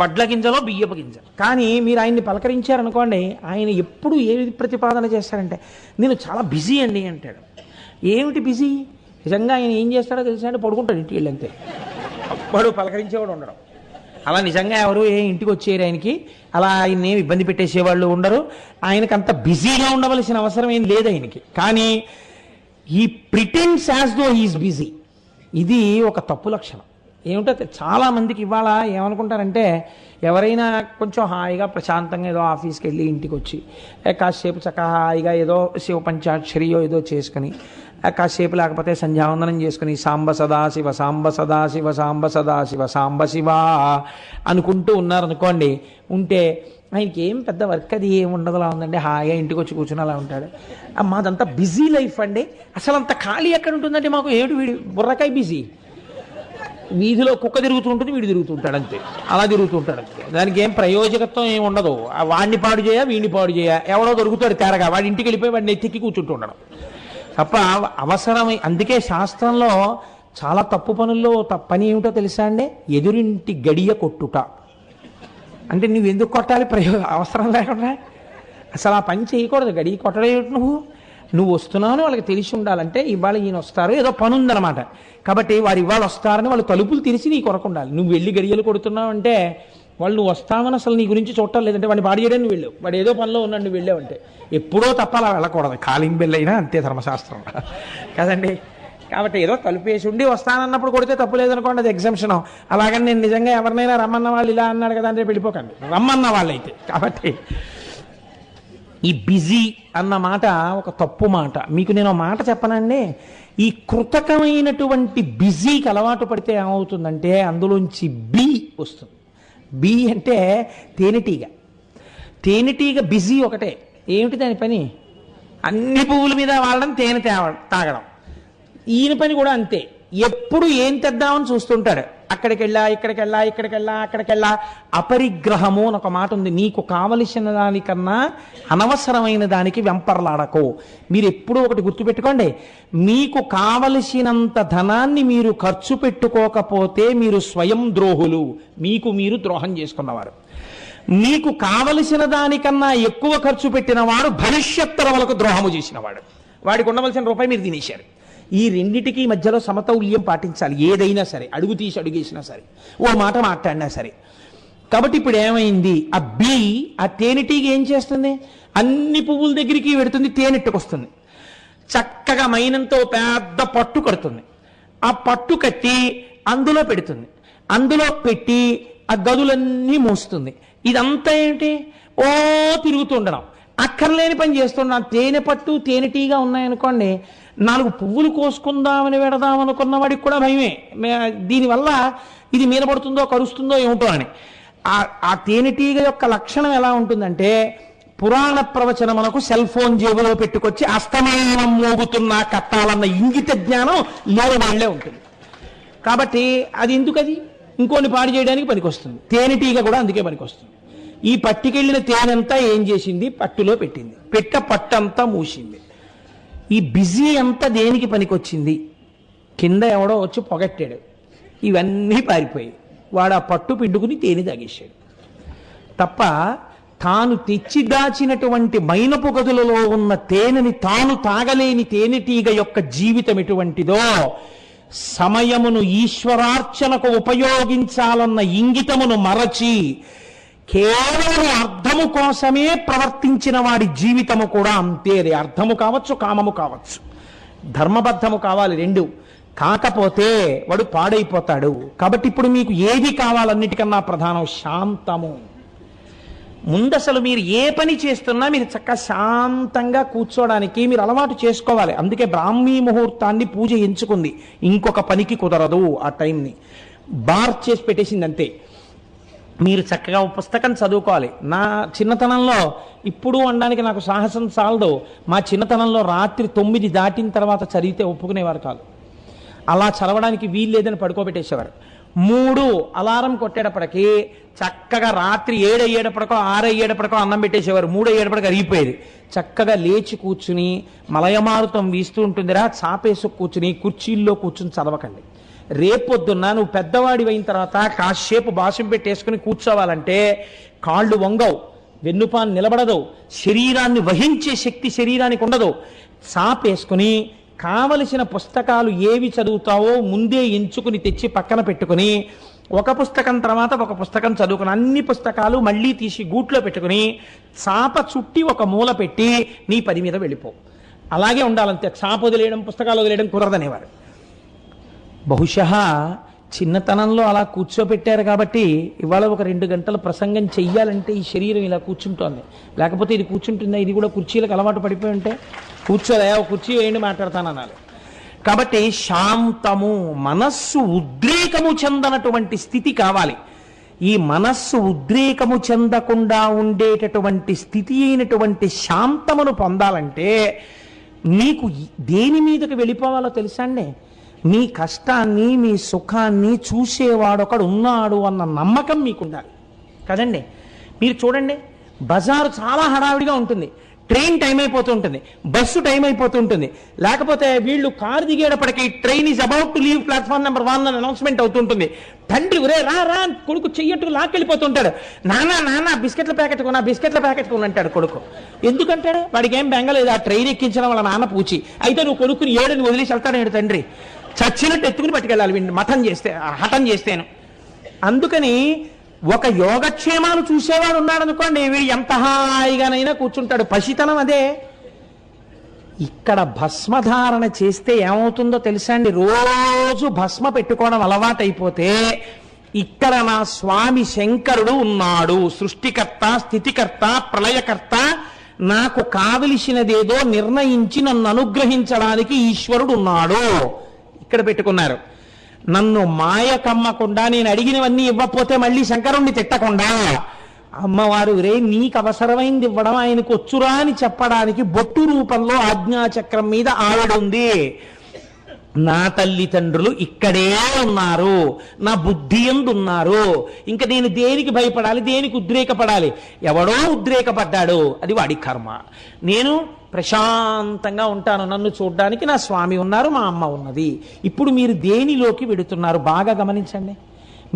వడ్ల గింజలో బియ్యపు గింజ. కానీ మీరు ఆయన్ని పలకరించారనుకోండి, ఆయన ఎప్పుడు ఏది ప్రతిపాదన చేస్తారంటే నేను చాలా బిజీ అండి అంటాడు. ఏమిటి బిజీ? నిజంగా ఆయన ఏం చేస్తాడో తెలుసా అంటే పడుకుంటాడు ఇంటికి వెళ్ళి, అంతే. వాడు పలకరించేవాడు ఉండడం. అలా నిజంగా ఎవరు ఇంటికి వచ్చేరు ఆయనకి, అలా ఆయన్ని ఏమి ఇబ్బంది పెట్టేసేవాళ్ళు ఉండరు. ఆయనకు అంత బిజీగా ఉండవలసిన అవసరం ఏం లేదు ఆయనకి. కానీ ఈ pretends as though he's busy, ఇది ఒక తప్పు లక్షణం. ఏమిటో చాలామందికి ఇవాళ ఏమనుకుంటారంటే, ఎవరైనా కొంచెం హాయిగా ప్రశాంతంగా ఏదో ఆఫీస్కి వెళ్ళి ఇంటికి వచ్చి కాసేపు చక్కగా హాయిగా ఏదో శివ పంచాక్షరియో ఏదో చేసుకుని, కాసేపు లేకపోతే సంధ్యావందనం చేసుకుని సాంబ సదాశివ సాంబ సదాశివ సాంబ సదాశివ సాంబ శివ అనుకుంటూ ఉన్నారనుకోండి, ఉంటే ఆయనకి ఏం పెద్ద వర్క్ అది ఏమి ఉండదులా ఉందండి, హాయిగా ఇంటికి వచ్చి కూర్చుని అలా ఉంటాడు. మాదంతా బిజీ లైఫ్ అండి. అసలు అంత ఖాళీ ఎక్కడ ఉంటుందంటే మాకు ఏమిటి వీడి బుర్రకాయ బిజీ. వీధిలో కుక్క తిరుగుతుంటుంది, వీడు తిరుగుతుంటాడు అంతే, అలా తిరుగుతుంటాడు అంతే. దానికి ఏం ప్రయోజకత్వం ఏమి ఉండదు. వాడిని పాడు చేయ వీడిని పాడు చేయ, ఎవడో దొరుకుతాడు తేరగా, వాడి ఇంటికి వెళ్ళిపోయి వాడిని ఎత్తికి కూర్చుంటుండడం తప్ప అవసరమై. అందుకే శాస్త్రంలో చాలా తప్పు పనుల్లో పని ఏమిటో తెలుసా అండి? ఎదురింటి గడియ కొట్టుట. అంటే నువ్వు ఎందుకు కొట్టాలి? అవసరం లేకుండా అసలు ఆ పని చేయకూడదు. గడియ కొట్టడం ఏమిటి? నువ్వు వస్తున్నావు వాళ్ళకి తెలిసి ఉండాలంటే ఇవాళ ఈయన వస్తారు, ఏదో పని ఉందన్నమాట, కాబట్టి వారు ఇవాళ వస్తారని వాళ్ళు తలుపులు తెరిచి నీ కొరకు ఉండాలి. నువ్వు వెళ్ళి గడియలు కొడుతున్నావు అంటే వాళ్ళు నువ్వు వస్తామని అసలు నీ గురించి చూడటం లేదంటే వాడిని పాడు చేయడానికి నువ్వు వెళ్ళావు, వాడు ఏదో పనిలో ఉన్నాడు నువ్వు వెళ్ళావంటే. ఎప్పుడో తప్ప అలా వెళ్ళకూడదు. కాలింగ్ బెల్ అయినా అంతే ధర్మశాస్త్రం కదండి. కాబట్టి ఏదో తలుపేసి ఉండి వస్తానన్నప్పుడు కొడితే తప్పు లేదనుకోండి, అది ఎగ్జామ్షన్. అలాగని నేను నిజంగా ఎవరినైనా రమ్మన్న వాళ్ళు ఇలా అన్నాడు కదా అంటే వెళ్ళిపోకండి, రమ్మన్న వాళ్ళైతే. కాబట్టి ఈ బిజీ అన్న మాట ఒక తప్పు మాట. మీకు నేను ఒక మాట చెప్పనండి, ఈ కృతకమైనటువంటి బిజీకి అలవాటు పడితే ఏమవుతుందంటే అందులోంచి బి వస్తుంది. బి అంటే తేనెటీగ. తేనెటీగ బిజీ ఒకటే. ఏమిటి దాని పని? అన్ని పువ్వుల మీద వాడడం, తేనె తాగడం. ఈయన పని కూడా అంతే. ఎప్పుడు ఏం తెద్దామని చూస్తుంటాడు. అక్కడికి వెళ్ళా, ఇక్కడికి వెళ్ళా, ఇక్కడికి వెళ్ళా, అక్కడికి వెళ్ళా. అపరిగ్రహము అని ఒక మాట ఉంది. నీకు కావలసిన దానికన్నా అనవసరమైన దానికి వెంపర్లాడకో. మీరు ఎప్పుడూ ఒకటి గుర్తుపెట్టుకోండి, మీకు కావలసినంత ధనాన్ని మీరు ఖర్చు పెట్టుకోకపోతే మీరు స్వయం ద్రోహులు, మీకు మీరు ద్రోహం చేసుకున్నవారు. మీకు కావలసిన దానికన్నా ఎక్కువ ఖర్చు పెట్టిన వాడు భవిష్యత్తరములకు ద్రోహము చేసినవాడు. వాడికి ఉండవలసిన రూపాయి మీరు తినేశారు. ఈ రెండిటికి మధ్యలో సమతౌల్యం పాటించాలి. ఏదైనా సరే, అడుగు తీసి అడుగేసినా సరే, ఓ మాట మాట్లాడినా సరే. కాబట్టి ఇప్పుడు ఏమైంది, ఆ బి, ఆ తేనెటీగ ఏం చేస్తుంది? అన్ని పువ్వుల దగ్గరికి పెడుతుంది, తేనెట్టుకొస్తుంది. చక్కగా మైనంతో పెద్ద పట్టు కడుతుంది. ఆ పట్టు కట్టి అందులో పెడుతుంది. అందులో పెట్టి ఆ గదులన్నీ మోస్తుంది. ఇదంతా ఏంటి? ఓ తిరుగుతుండడం, అక్కర్లేని పని చేస్తున్నాం. తేనె పట్టు తేనెటీగా ఉన్నాయనుకోండి, 4 పువ్వులు కోసుకుందామని పెడదామనుకున్న వాడికి కూడా భయమే. దీనివల్ల ఇది మీద పడుతుందో కరుస్తుందో ఏమిటో అని. ఆ తేనెటీగ యొక్క లక్షణం ఎలా ఉంటుందంటే, పురాణ ప్రవచనములకు సెల్ ఫోన్ జేబులో పెట్టుకొచ్చి అస్తమానం మోగుతున్నా కట్టాలన్న ఇంగిత జ్ఞానం లేని వాళ్ళే ఉంటుంది. కాబట్టి అది ఎందుకు, అది ఇంకోని పాడు చేయడానికి పనికొస్తుంది. తేనెటీగ కూడా అందుకే పనికొస్తుంది. ఈ పట్టుకెళ్ళిన తేనెంతా ఏం చేసింది? పట్టులో పెట్టింది. పట్టంతా మూసింది. ఈ బిజీ అంతా దేనికి పనికొచ్చింది? కింద ఎవడో వచ్చి పొగట్టాడు, ఇవన్నీ పారిపోయి వాడు ఆ పట్టు పిండుకుని తేనె తాగేశాడు తప్ప, తాను తెచ్చి దాచినటువంటి మైనపు గదులలో ఉన్న తేనెని తాను తాగలేని తేనెటీగ యొక్క జీవితం ఎటువంటిదో, సమయమును ఈశ్వరార్చనకు ఉపయోగించాలన్న ఇంగితమును మరచి కేవలం అర్థము కోసమే ప్రవర్తించిన వాడి జీవితము కూడా అంతే. అర్థము కావచ్చు, కామము కావచ్చు, ధర్మబద్ధము కావాలి, రెండు కాకపోతే వాడు పాడైపోతాడు. కాబట్టి ఇప్పుడు మీకు ఏది కావాలన్నిటికన్నా ప్రధానం శాంతము. ముందసలు మీరు ఏ పని చేస్తున్నా మీరు చక్కగా శాంతంగా కూర్చోడానికి మీరు అలవాటు చేసుకోవాలి. అందుకే బ్రాహ్మీ ముహూర్తాన్ని పూజ ఎంచుకుంది. ఇంకొక పనికి కుదరదు. ఆ టైంని బార్ చేసి పెట్టేసింది అంతే. మీరు చక్కగా పుస్తకం చదువుకోవాలి. నా చిన్నతనంలో, ఇప్పుడు అనడానికి నాకు సాహసం చాలదు, మా చిన్నతనంలో రాత్రి 9 దాటిన తర్వాత చదివితే ఒప్పుకునేవారు కాదు. అలా చదవడానికి వీలు లేదని పడుకోబెట్టేసేవారు. 3 అలారం కొట్టేటప్పటికి చక్కగా రాత్రి 7 అయ్యేటప్పటికో 6 అయ్యేటప్పటికో అన్నం పెట్టేసేవారు. 3 అయ్యేటప్పటికి అరిగిపోయేది. చక్కగా లేచి కూర్చుని మలయమారుతం వీస్తూ ఉంటుందిరా, చాపేసు కూర్చుని కుర్చీల్లో కూర్చుని చదవకండి. రేపొద్దున్న నువ్వు పెద్దవాడి అయిన తర్వాత కాసేపు బాసం పెట్టేసుకుని కూర్చోవాలంటే కాళ్ళు వంగవు, వెన్నుపాన్ నిలబడదు, శరీరాన్ని వహించే శక్తి శరీరానికి ఉండదు. చాపేసుకుని కావలసిన పుస్తకాలు ఏవి చదువుతావో ముందే ఎంచుకుని తెచ్చి పక్కన పెట్టుకుని ఒక పుస్తకం తర్వాత ఒక పుస్తకం చదువుకుని అన్ని పుస్తకాలు మళ్ళీ తీసి గూట్లో పెట్టుకుని చాప చుట్టి ఒక మూల పెట్టి నీ పని మీద వెళ్ళిపో. అలాగే ఉండాలంతే. చాప వదిలేయడం, పుస్తకాలు వదిలేయడం కుదరదనేవారు. బహుశా చిన్నతనంలో అలా కూర్చోపెట్టారు కాబట్టి ఇవాళ ఒక 2 గంటల ప్రసంగం చెయ్యాలంటే ఈ శరీరం ఇలా కూర్చుంటోంది. లేకపోతే ఇది కూర్చుంటుందా? ఇది కూడా కుర్చీలకు అలవాటు పడిపోయి ఉంటే కూర్చోలే, కుర్చీ వేయండి మాట్లాడతానన్నారు. కాబట్టి శాంతము, మనస్సు ఉద్రేకము చెందనటువంటి స్థితి కావాలి. ఈ మనస్సు ఉద్రేకము చెందకుండా ఉండేటటువంటి స్థితి అయినటువంటి శాంతమును పొందాలంటే మీకు దేని మీదకి వెళ్ళిపోవాలో తెలుసా అండి? మీ కష్టాన్ని, మీ సుఖాన్ని చూసేవాడొకడు ఉన్నాడు అన్న నమ్మకం మీకు ఉండాలి కదండి. మీరు చూడండి, బజారు చాలా హడావిడిగా ఉంటుంది, ట్రైన్ టైం అయిపోతూ ఉంటుంది, బస్సు టైం అయిపోతూ ఉంటుంది. లేకపోతే వీళ్ళు కారు దిగేటప్పటికి train is about to leave platform number 1 అని అనౌన్స్మెంట్ అవుతుంటుంది. తండ్రి ఒరే రా రా కొడుకు చెయ్యట్టుకు లాక్కెళ్ళిపోతుంటాడు. నానా బిస్కెట్ల ప్యాకెట్ కొనా, బిస్కెట్ల ప్యాకెట్ కొని అంటాడు కొడుకు. ఎందుకంటాడు? వాడికి ఏం బెంగలేదు, ఆ ట్రైన్ ఎక్కించడం వాళ్ళ నాన్న పూచి. అయితే నువ్వు కొడుకుని 7 వదిలేసి వెళ్తాడు తండ్రి. చచ్చినట్టు ఎత్తుకుని పట్టుకెళ్ళాలి వీడిని హఠం చేస్తేను. అందుకని ఒక యోగక్షేమాలు చూసేవాడు ఉన్నాడు అనుకోండి, వీడు ఎంత హాయిగానైనా కూర్చుంటాడు. పసితనం అదే. ఇక్కడ భస్మధారణ చేస్తే ఏమవుతుందో తెలుసా అండి? రోజు భస్మ పెట్టుకోవడం అలవాటైపోతే ఇక్కడ నా స్వామి శంకరుడు ఉన్నాడు, సృష్టికర్త, స్థితికర్త, ప్రళయకర్త, నాకు కావలసినదేదో నిర్ణయించి నన్ను అనుగ్రహించడానికి ఈశ్వరుడు ఉన్నాడు. ఇక్కడ పెట్టుకున్నారు. నన్ను మాయ కమ్మకుండా, నేను అడిగినవన్నీ ఇవ్వకపోతే మళ్ళీ శంకరుణ్ణి తిట్టకుండా, అమ్మవారు రే నీకు అవసరమైంది ఇవ్వడం ఆయనకు వచ్చురా అని చెప్పడానికి బొట్టు రూపంలో ఆజ్ఞాచక్రం మీద ఆవిడుంది. నా తల్లిదండ్రులు ఇక్కడే ఉన్నారు, నా బుద్ధి యందు ఉన్నారు. ఇంకా నేను దేనికి భయపడాలి, దేనికి ఉద్రేకపడాలి? ఎవడో ఉద్రేకపడ్డాడు, అది వాడి కర్మ. నేను ప్రశాంతంగా ఉంటాను, నన్ను చూడ్డానికి నా స్వామి ఉన్నారు, మా అమ్మ ఉన్నది. ఇప్పుడు మీరు దేనిలోకి వెడుతున్నారు బాగా గమనించండి.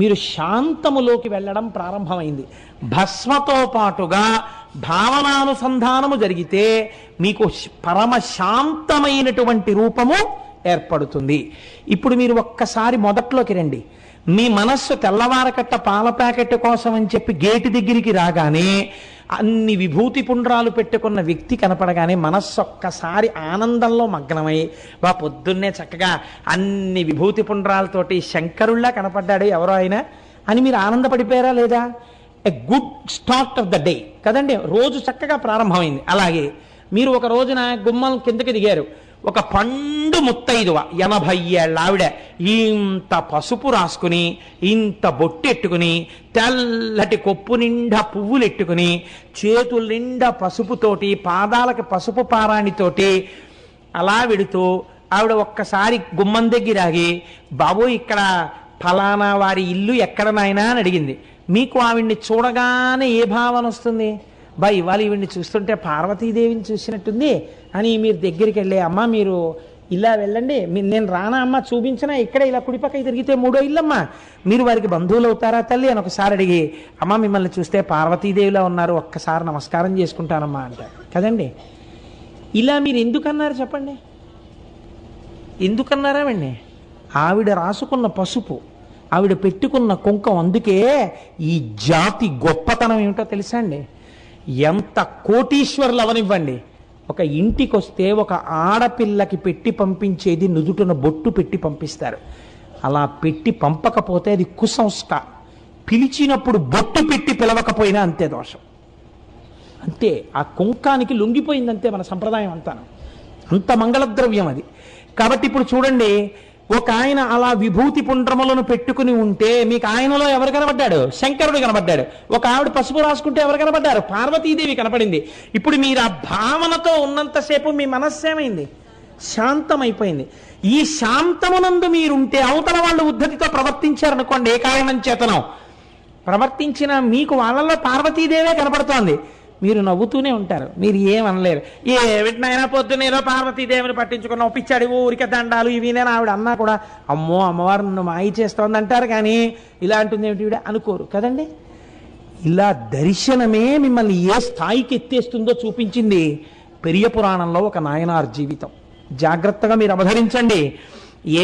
మీరు శాంతములోకి వెళ్ళడం ప్రారంభమైంది. భస్మతో పాటుగా భావనానుసంధానము జరిగితే మీకు పరమ శాంతమైనటువంటి రూపము ఏర్పడుతుంది. ఇప్పుడు మీరు ఒక్కసారి మొదట్లోకి రండి. మీ మనస్సు తెల్లవారకట్ట పాల ప్యాకెట్ కోసం అని చెప్పి గేటు దగ్గరికి రాగానే అన్ని విభూతి పుండ్రాలు పెట్టుకున్న వ్యక్తి కనపడగానే మనస్సు ఒక్కసారి ఆనందంలో మగ్నమై, బా పొద్దున్నే చక్కగా అన్ని విభూతి పుండ్రాలతోటి శంకరుల్లా కనపడ్డాడు ఎవరో ఆయన అని మీరు ఆనందపడిపోయారా లేదా? A good start of the day కదండి, రోజు చక్కగా ప్రారంభమైంది. అలాగే మీరు ఒక రోజున గుమ్మం కిందకి దిగారు, ఒక పండు ముత్తైదువ 80 ఏళ్ళ ఆవిడ ఇంత పసుపు రాసుకుని, ఇంత బొట్టెట్టుకుని, తెల్లటి కొప్పు నిండా పువ్వులు ఎట్టుకుని, చేతుల నిండా పసుపుతోటి, పాదాలకు పసుపు పారాణితోటి అలా వెడుతూ ఆవిడ ఒక్కసారి గుమ్మం దగ్గర ఆగి, బాబు ఇక్కడ ఫలానా వారి ఇల్లు ఎక్కడ నాయనా అని అడిగింది. మీకు ఆవిడ్ని చూడగానే ఏ భావన వస్తుంది? బా ఇవాళ ఈవిడ్ని చూస్తుంటే పార్వతీదేవిని చూసినట్టుంది అని మీరు దగ్గరికి వెళ్ళే, అమ్మ మీరు ఇలా వెళ్ళండి, నేను రానా అమ్మ చూపించినా, ఇక్కడ ఇలా కుడిపక్క తిరిగితే 3వ ఇల్లమ్మా, మీరు వారికి బంధువులు అవుతారా తల్లి అని ఒకసారి అడిగి, అమ్మ మిమ్మల్ని చూస్తే పార్వతీదేవిలా ఉన్నారు, ఒక్కసారి నమస్కారం చేసుకుంటానమ్మా అంటారు కదండి. ఇలా మీరు ఎందుకన్నారు చెప్పండి? ఎందుకన్నారావండి? ఆవిడ రాసుకున్న పసుపు, ఆవిడ పెట్టుకున్న కుంకం. అందుకే ఈ జాతి గొప్పతనం ఏమిటో తెలుసా అండి? ఎంత కోటీశ్వరులు అవనివ్వండి, ఒక ఇంటికి వస్తే ఒక ఆడపిల్లకి పెట్టి పంపించేది నుదుటిన బొట్టు పెట్టి పంపిస్తారు. అలా పెట్టి పంపకపోతే అది కుసంస్కారం. పిలిచినప్పుడు బొట్టు పెట్టి పిలవకపోయినా అంతే దోషం. అంతే, ఆ కుంకానికి లొంగిపోయిందంతే మన సంప్రదాయం అంతాను. అంత మంగళద్రవ్యం అది. కాబట్టి ఇప్పుడు చూడండి, ఒక ఆయన అలా విభూతి పుండ్రములను పెట్టుకుని ఉంటే మీకు ఆయనలో ఎవరు కనబడ్డాడు? శంకరుడు కనబడ్డాడు. ఒక ఆవిడ పసుపు రాసుకుంటే ఎవరు కనబడ్డారు? పార్వతీదేవి కనపడింది. ఇప్పుడు మీరు ఆ భావనతో ఉన్నంతసేపు మీ మనస్సు ఏమైంది? శాంతమైపోయింది. ఈ శాంతమునందు మీరుంటే అవతల వాళ్ళు ఉద్ధతితో ప్రవర్తించారనుకోండి, ఏ కారణం చేతనం ప్రవర్తించిన మీకు వాళ్ళలో పార్వతీదేవే కనపడుతోంది, మీరు నవ్వుతూనే ఉంటారు, మీరు ఏమనలేరు. ఏమిటినైనా పొద్దునేదో పార్వతీదేవిని పట్టించుకున్న ఒప్పించాడు ఊరికే దండాలు ఇవి నేను ఆవిడ అన్నా కూడా అమ్మో అమ్మవారు నన్ను మాయ చేస్తోంది అంటారు, కానీ ఇలాంటిది ఏమిటి అనుకోరు కదండి. ఇలా దర్శనమే మిమ్మల్ని ఏ స్థాయికి ఎత్తేస్తుందో చూపించింది పెరియ పురాణంలో ఒక నాయనార్ జీవితం. జాగ్రత్తగా మీరు అవధరించండి.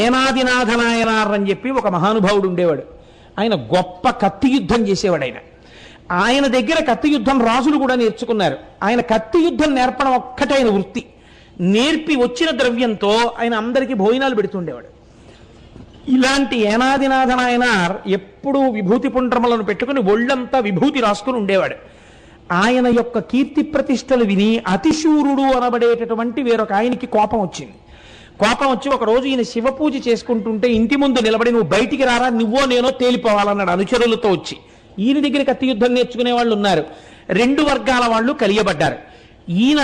ఏనాదినాథ నాయనార్ అని చెప్పి ఒక మహానుభావుడు ఉండేవాడు. ఆయన గొప్ప కత్తి యుద్ధం చేసేవాడు. ఆయన దగ్గర కత్తి యుద్ధం రాజులు కూడా నేర్చుకున్నారు. ఆయన కత్తి యుద్ధం నేర్పడం ఒక్కటే ఆయన వృత్తి. నేర్పి వచ్చిన ద్రవ్యంతో ఆయన అందరికీ భోజనాలు పెడుతుండేవాడు. ఇలాంటి ఏనాదినాథ నాయనార్ ఎప్పుడూ విభూతి పుండ్రములను పెట్టుకుని ఒళ్ళంతా విభూతి రాసుకుని ఉండేవాడు. ఆయన యొక్క కీర్తి ప్రతిష్టలు విని అతిశూరుడు అనబడేటటువంటి వేరొక ఆయనకి కోపం వచ్చింది. కోపం వచ్చి ఒక రోజు ఈయన శివ పూజ చేసుకుంటుంటే ఇంటి ముందు నిలబడి, నువ్వు బయటికి రారా, నువ్వో నేనో తేలిపోవాలన్నాడు అనుచరులతో వచ్చి. ఈయన దగ్గర కత్తి యుద్ధం నేర్చుకునే వాళ్ళు ఉన్నారు. 2 వర్గాల వాళ్ళు కలియబడ్డారు. ఈయన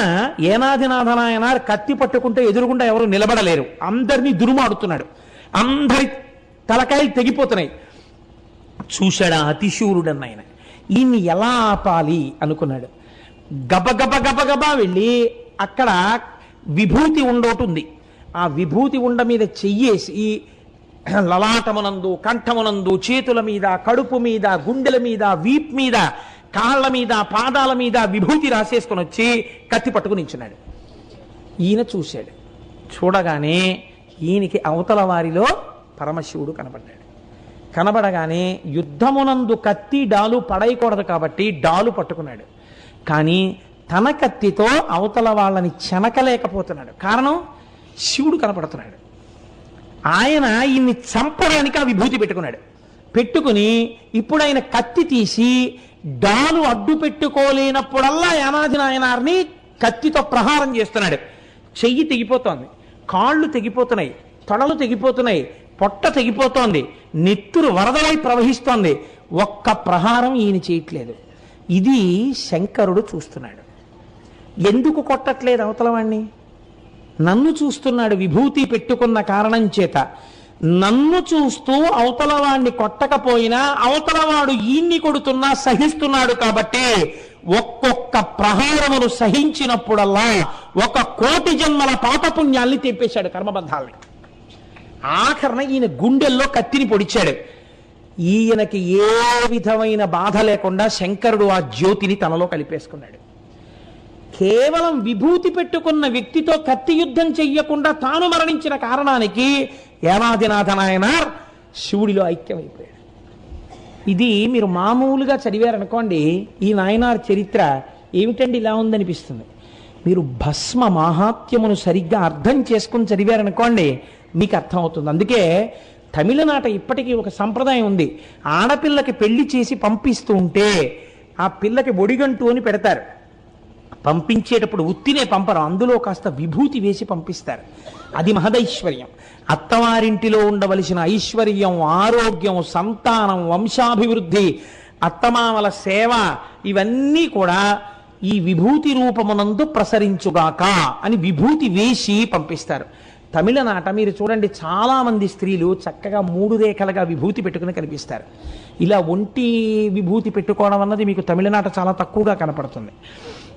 ఏనాదినాథ నాయనార్ కత్తి పట్టుకుంటే ఎదురుగుండా ఎవరు నిలబడలేరు, అందరినీ దురుమాడుతున్నాడు, అందరి తలకాయలు తెగిపోతున్నాయి. చూశాడు అతిశూరుడన్న ఆయన. ఈయన్ని ఎలా ఆపాలి అనుకున్నాడు. గబగబ గబగబా వెళ్ళి అక్కడ విభూతి ఉండోటి ఉంది, ఆ విభూతి ఉండ మీద చెయ్యేసి లలాటమునందు, కంఠమునందు, చేతుల మీద, కడుపు మీద, గుండెల మీద, వీప్ మీద, కాళ్ళ మీద, పాదాల మీద విభూతి రాసేసుకొని వచ్చి కత్తి పట్టుకుని నించున్నాడు. ఈయన చూశాడు. చూడగానే ఈయనకి అవతల వారిలో పరమశివుడు కనబడ్డాడు. కనబడగానే యుద్ధమునందు కత్తి డాలు పడైకూడదు కాబట్టి డాలు పట్టుకున్నాడు. కానీ తన కత్తితో అవతల వాళ్ళని చెనకలేకపోతున్నాడు. కారణం శివుడు కనపడుతున్నాడు. ఆయన ఈయన్ని చంపడానికి ఆ విభూతి పెట్టుకుని ఇప్పుడు ఆయన కత్తి తీసి డాలు అడ్డు పెట్టుకోలేనప్పుడల్లా యానాది నాయనార్ని కత్తితో ప్రహారం చేస్తున్నాడు. చెయ్యి తెగిపోతోంది, కాళ్ళు తెగిపోతున్నాయి, తొడలు తెగిపోతున్నాయి, పొట్ట తెగిపోతోంది, నెత్తురు వరదలై ప్రవహిస్తోంది. ఒక్క ప్రహారం ఈయన చేయట్లేదు. ఇది శంకరుడు చూస్తున్నాడు. ఎందుకు కొట్టట్లేదు అవతలవాణ్ణి? నన్ను చూస్తున్నాడు విభూతి పెట్టుకున్న కారణం చేత. నన్ను చూస్తూ అవతలవాణ్ణి కొట్టకపోయినా అవతలవాడు ఈయన్ని కొడుతున్నా సహిస్తున్నాడు కాబట్టి ఒక్కొక్క ప్రహారమును సహించినప్పుడల్లా 1,000,000 జన్మల పాపపుణ్యాల్ని తెప్పేశాడు, కర్మబంధాల్ని. ఆఖరణ ఈయన గుండెల్లో కత్తిని పొడిచాడు. ఈయనకి ఏ విధమైన బాధ లేకుండా శంకరుడు ఆ జ్యోతిని తనలో కలిపేసుకున్నాడు. కేవలం విభూతి పెట్టుకున్న వ్యక్తితో కత్తి యుద్ధం చెయ్యకుండా తాను మరణించిన కారణానికి యానాదినాథ నాయనార్ శివుడిలో ఐక్యమైపోయాడు. ఇది మీరు మామూలుగా చదివారనుకోండి, ఈ నాయనార్ చరిత్ర ఏమిటండి ఇలా ఉందనిపిస్తుంది. మీరు భస్మ మాహాత్మ్యమును సరిగ్గా అర్థం చేసుకుని చదివారనుకోండి, మీకు అర్థమవుతుంది. అందుకే తమిళనాట ఇప్పటికీ ఒక సంప్రదాయం ఉంది. ఆడపిల్లకి పెళ్లి చేసి పంపిస్తూ ఉంటే ఆ పిల్లకి ఒడిగంటు అని పెడతారు. పంపించేటప్పుడు ఉత్తినే పంపరు, అందులో కాస్త విభూతి వేసి పంపిస్తారు. అది మహదైశ్వర్యం. అత్తవారింటిలో ఉండవలసిన ఐశ్వర్యం, ఆరోగ్యం, సంతానం, వంశాభివృద్ధి, అత్తమామల సేవ, ఇవన్నీ కూడా ఈ విభూతి రూపమునందు ప్రసరించుగాక అని విభూతి వేసి పంపిస్తారు. తమిళనాట మీరు చూడండి, చాలా మంది స్త్రీలు చక్కగా 3 రేఖలుగా విభూతి పెట్టుకుని కనిపిస్తారు. ఇలా ఒంటి విభూతి పెట్టుకోవడం అన్నది మీకు తమిళనాట చాలా తక్కువగా కనపడుతుంది.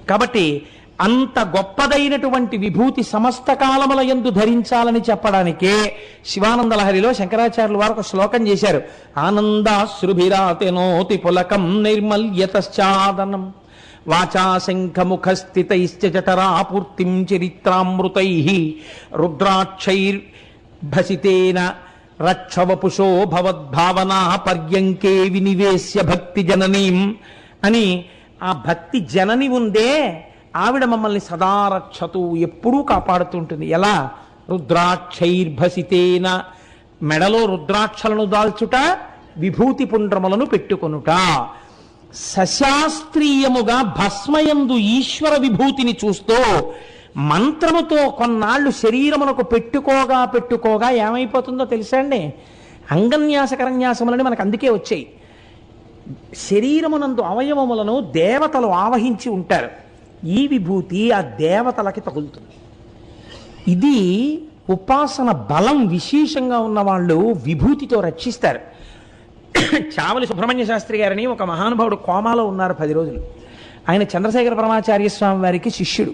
కాబట్టి అంత గొప్పదైనటువంటి విభూతి సమస్త కాలముల యందు ధరించాలని చెప్పడానికే శివానంద లహరిలో శంకరాచార్యులు వారు ఒక శ్లోకం చేశారు. ఆనందాశ్రుభిరాతెనోతి పులకం నైర్మల్యతశ్చాదనం వాచా శంఖముఖస్థితైశ్చ జఠరాపూర్తిం చరిత్రామృతైః రుద్రాక్షైర్భసితేన రక్షవపుషో భవద్భావనా పర్యంకే వినివేశ్య భక్తి జననీం అని ఆ భక్తి జనని ఉందే ఆవిడ మమ్మల్ని సదా రక్షతు, ఎప్పుడూ కాపాడుతుంటుంది. ఎలా? రుద్రాక్షైర్భసితేన, మెడలో రుద్రాక్షలను దాల్చుట, విభూతి పుండ్రములను పెట్టుకొనుట. సశాస్త్రీయముగా భస్మయందు ఈశ్వర విభూతిని చూస్తూ మంత్రముతో కొన్నాళ్ళు శరీరమునకు పెట్టుకోగా ఏమైపోతుందో తెలుసా అండి? అంగన్యాసకరన్యాసములని మనకు అందుకే వచ్చాయి. శరీరమునందు అవయవములను దేవతలు ఆవహించి ఉంటారు. ఈ విభూతి ఆ దేవతలకి తగులుతుంది. ఇది ఉపాసన బలం విశేషంగా ఉన్న వాళ్ళు విభూతితో రక్షిస్తారు. చావలి సుబ్రహ్మణ్య శాస్త్రి గారని ఒక మహానుభావుడు కోమాలో ఉన్నారు 10 రోజులు. ఆయన చంద్రశేఖర పరమాచార్య స్వామి వారికి శిష్యుడు.